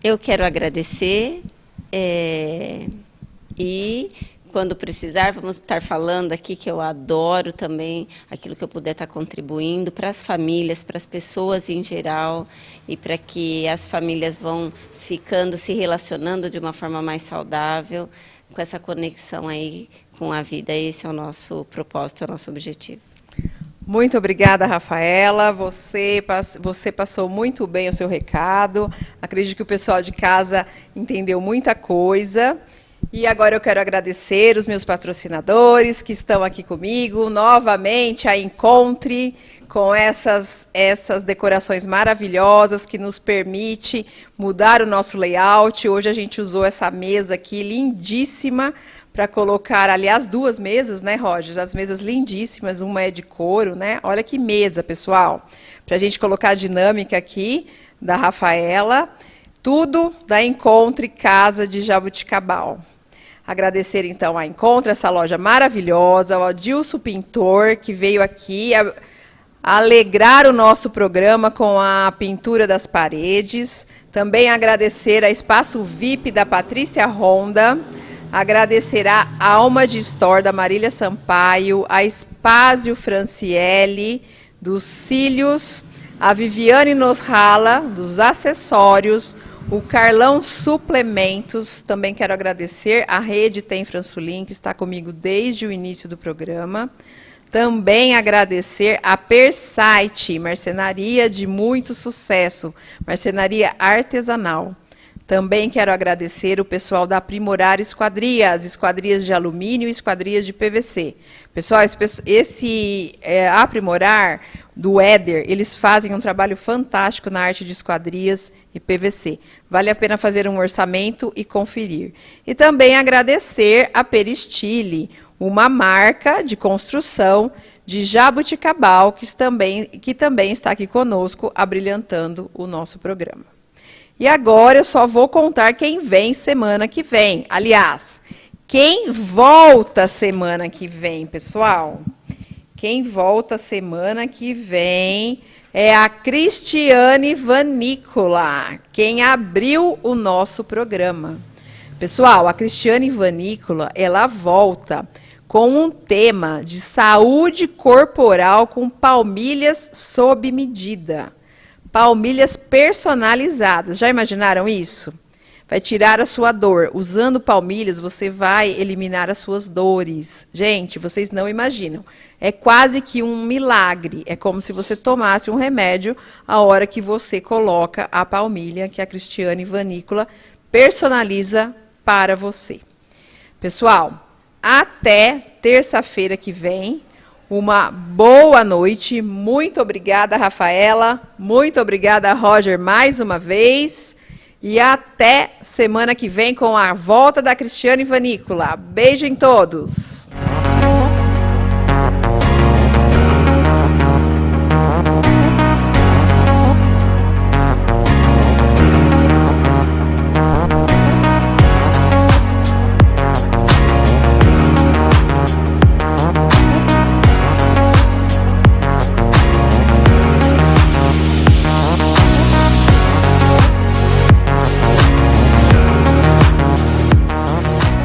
Eu quero agradecer e... quando precisar, vamos estar falando aqui, que eu adoro também aquilo que eu puder estar contribuindo para as famílias, para as pessoas em geral, e para que as famílias vão ficando, se relacionando de uma forma mais saudável, com essa conexão aí com a vida. Esse é o nosso propósito, é o nosso objetivo. Muito obrigada, Rafaela. Você passou muito bem o seu recado. Acredito que o pessoal de casa entendeu muita coisa. E agora eu quero agradecer os meus patrocinadores que estão aqui comigo, novamente a Encontre, com essas decorações maravilhosas que nos permite mudar o nosso layout. Hoje a gente usou essa mesa aqui, lindíssima, para colocar, aliás, duas mesas, né, Roger? As mesas lindíssimas, uma é de couro, né? Olha que mesa, pessoal, para a gente colocar a dinâmica aqui da Rafaela. Tudo da Encontre Casa de Jabuticabal. Agradecer, então, a Encontre, essa loja maravilhosa, ao Adilson Pintor, que veio aqui alegrar o nosso programa com a pintura das paredes. Também agradecer a Espaço VIP da Patrícia Ronda. Agradecer a Alma de Store, da Marília Sampaio, a Espásio Franciele, dos Cílios, a Viviane Nosrala, dos acessórios, o Carlão Suplementos. Também quero agradecer a Rede Tem Fransulin, que está comigo desde o início do programa. Também agradecer a Persite, marcenaria de muito sucesso, marcenaria artesanal. Também quero agradecer o pessoal da Aprimorar Esquadrias, esquadrias de alumínio e esquadrias de PVC. Pessoal, esse Aprimorar do Éder, eles fazem um trabalho fantástico na arte de esquadrias e PVC. Vale a pena fazer um orçamento e conferir. E também agradecer a Peristile, uma marca de construção de Jabuticabal, que também está aqui conosco, abrilhantando o nosso programa. E agora eu só vou contar quem vem semana que vem. Aliás, quem volta semana que vem, pessoal? Quem volta semana que vem é a Cristiane Vanícola, quem abriu o nosso programa. Pessoal, a Cristiane Vanícola, ela volta com um tema de saúde corporal com palmilhas sob medida. Palmilhas personalizadas. Já imaginaram isso? Vai tirar a sua dor. Usando palmilhas, você vai eliminar as suas dores. Gente, vocês não imaginam. É quase que um milagre. É como se você tomasse um remédio a hora que você coloca a palmilha que a Cristiane Vanícola personaliza para você. Pessoal, até terça-feira que vem. Uma boa noite. Muito obrigada, Rafaela. Muito obrigada, Roger, mais uma vez. E até semana que vem com a volta da Cristiane Vanícola. Beijo em todos.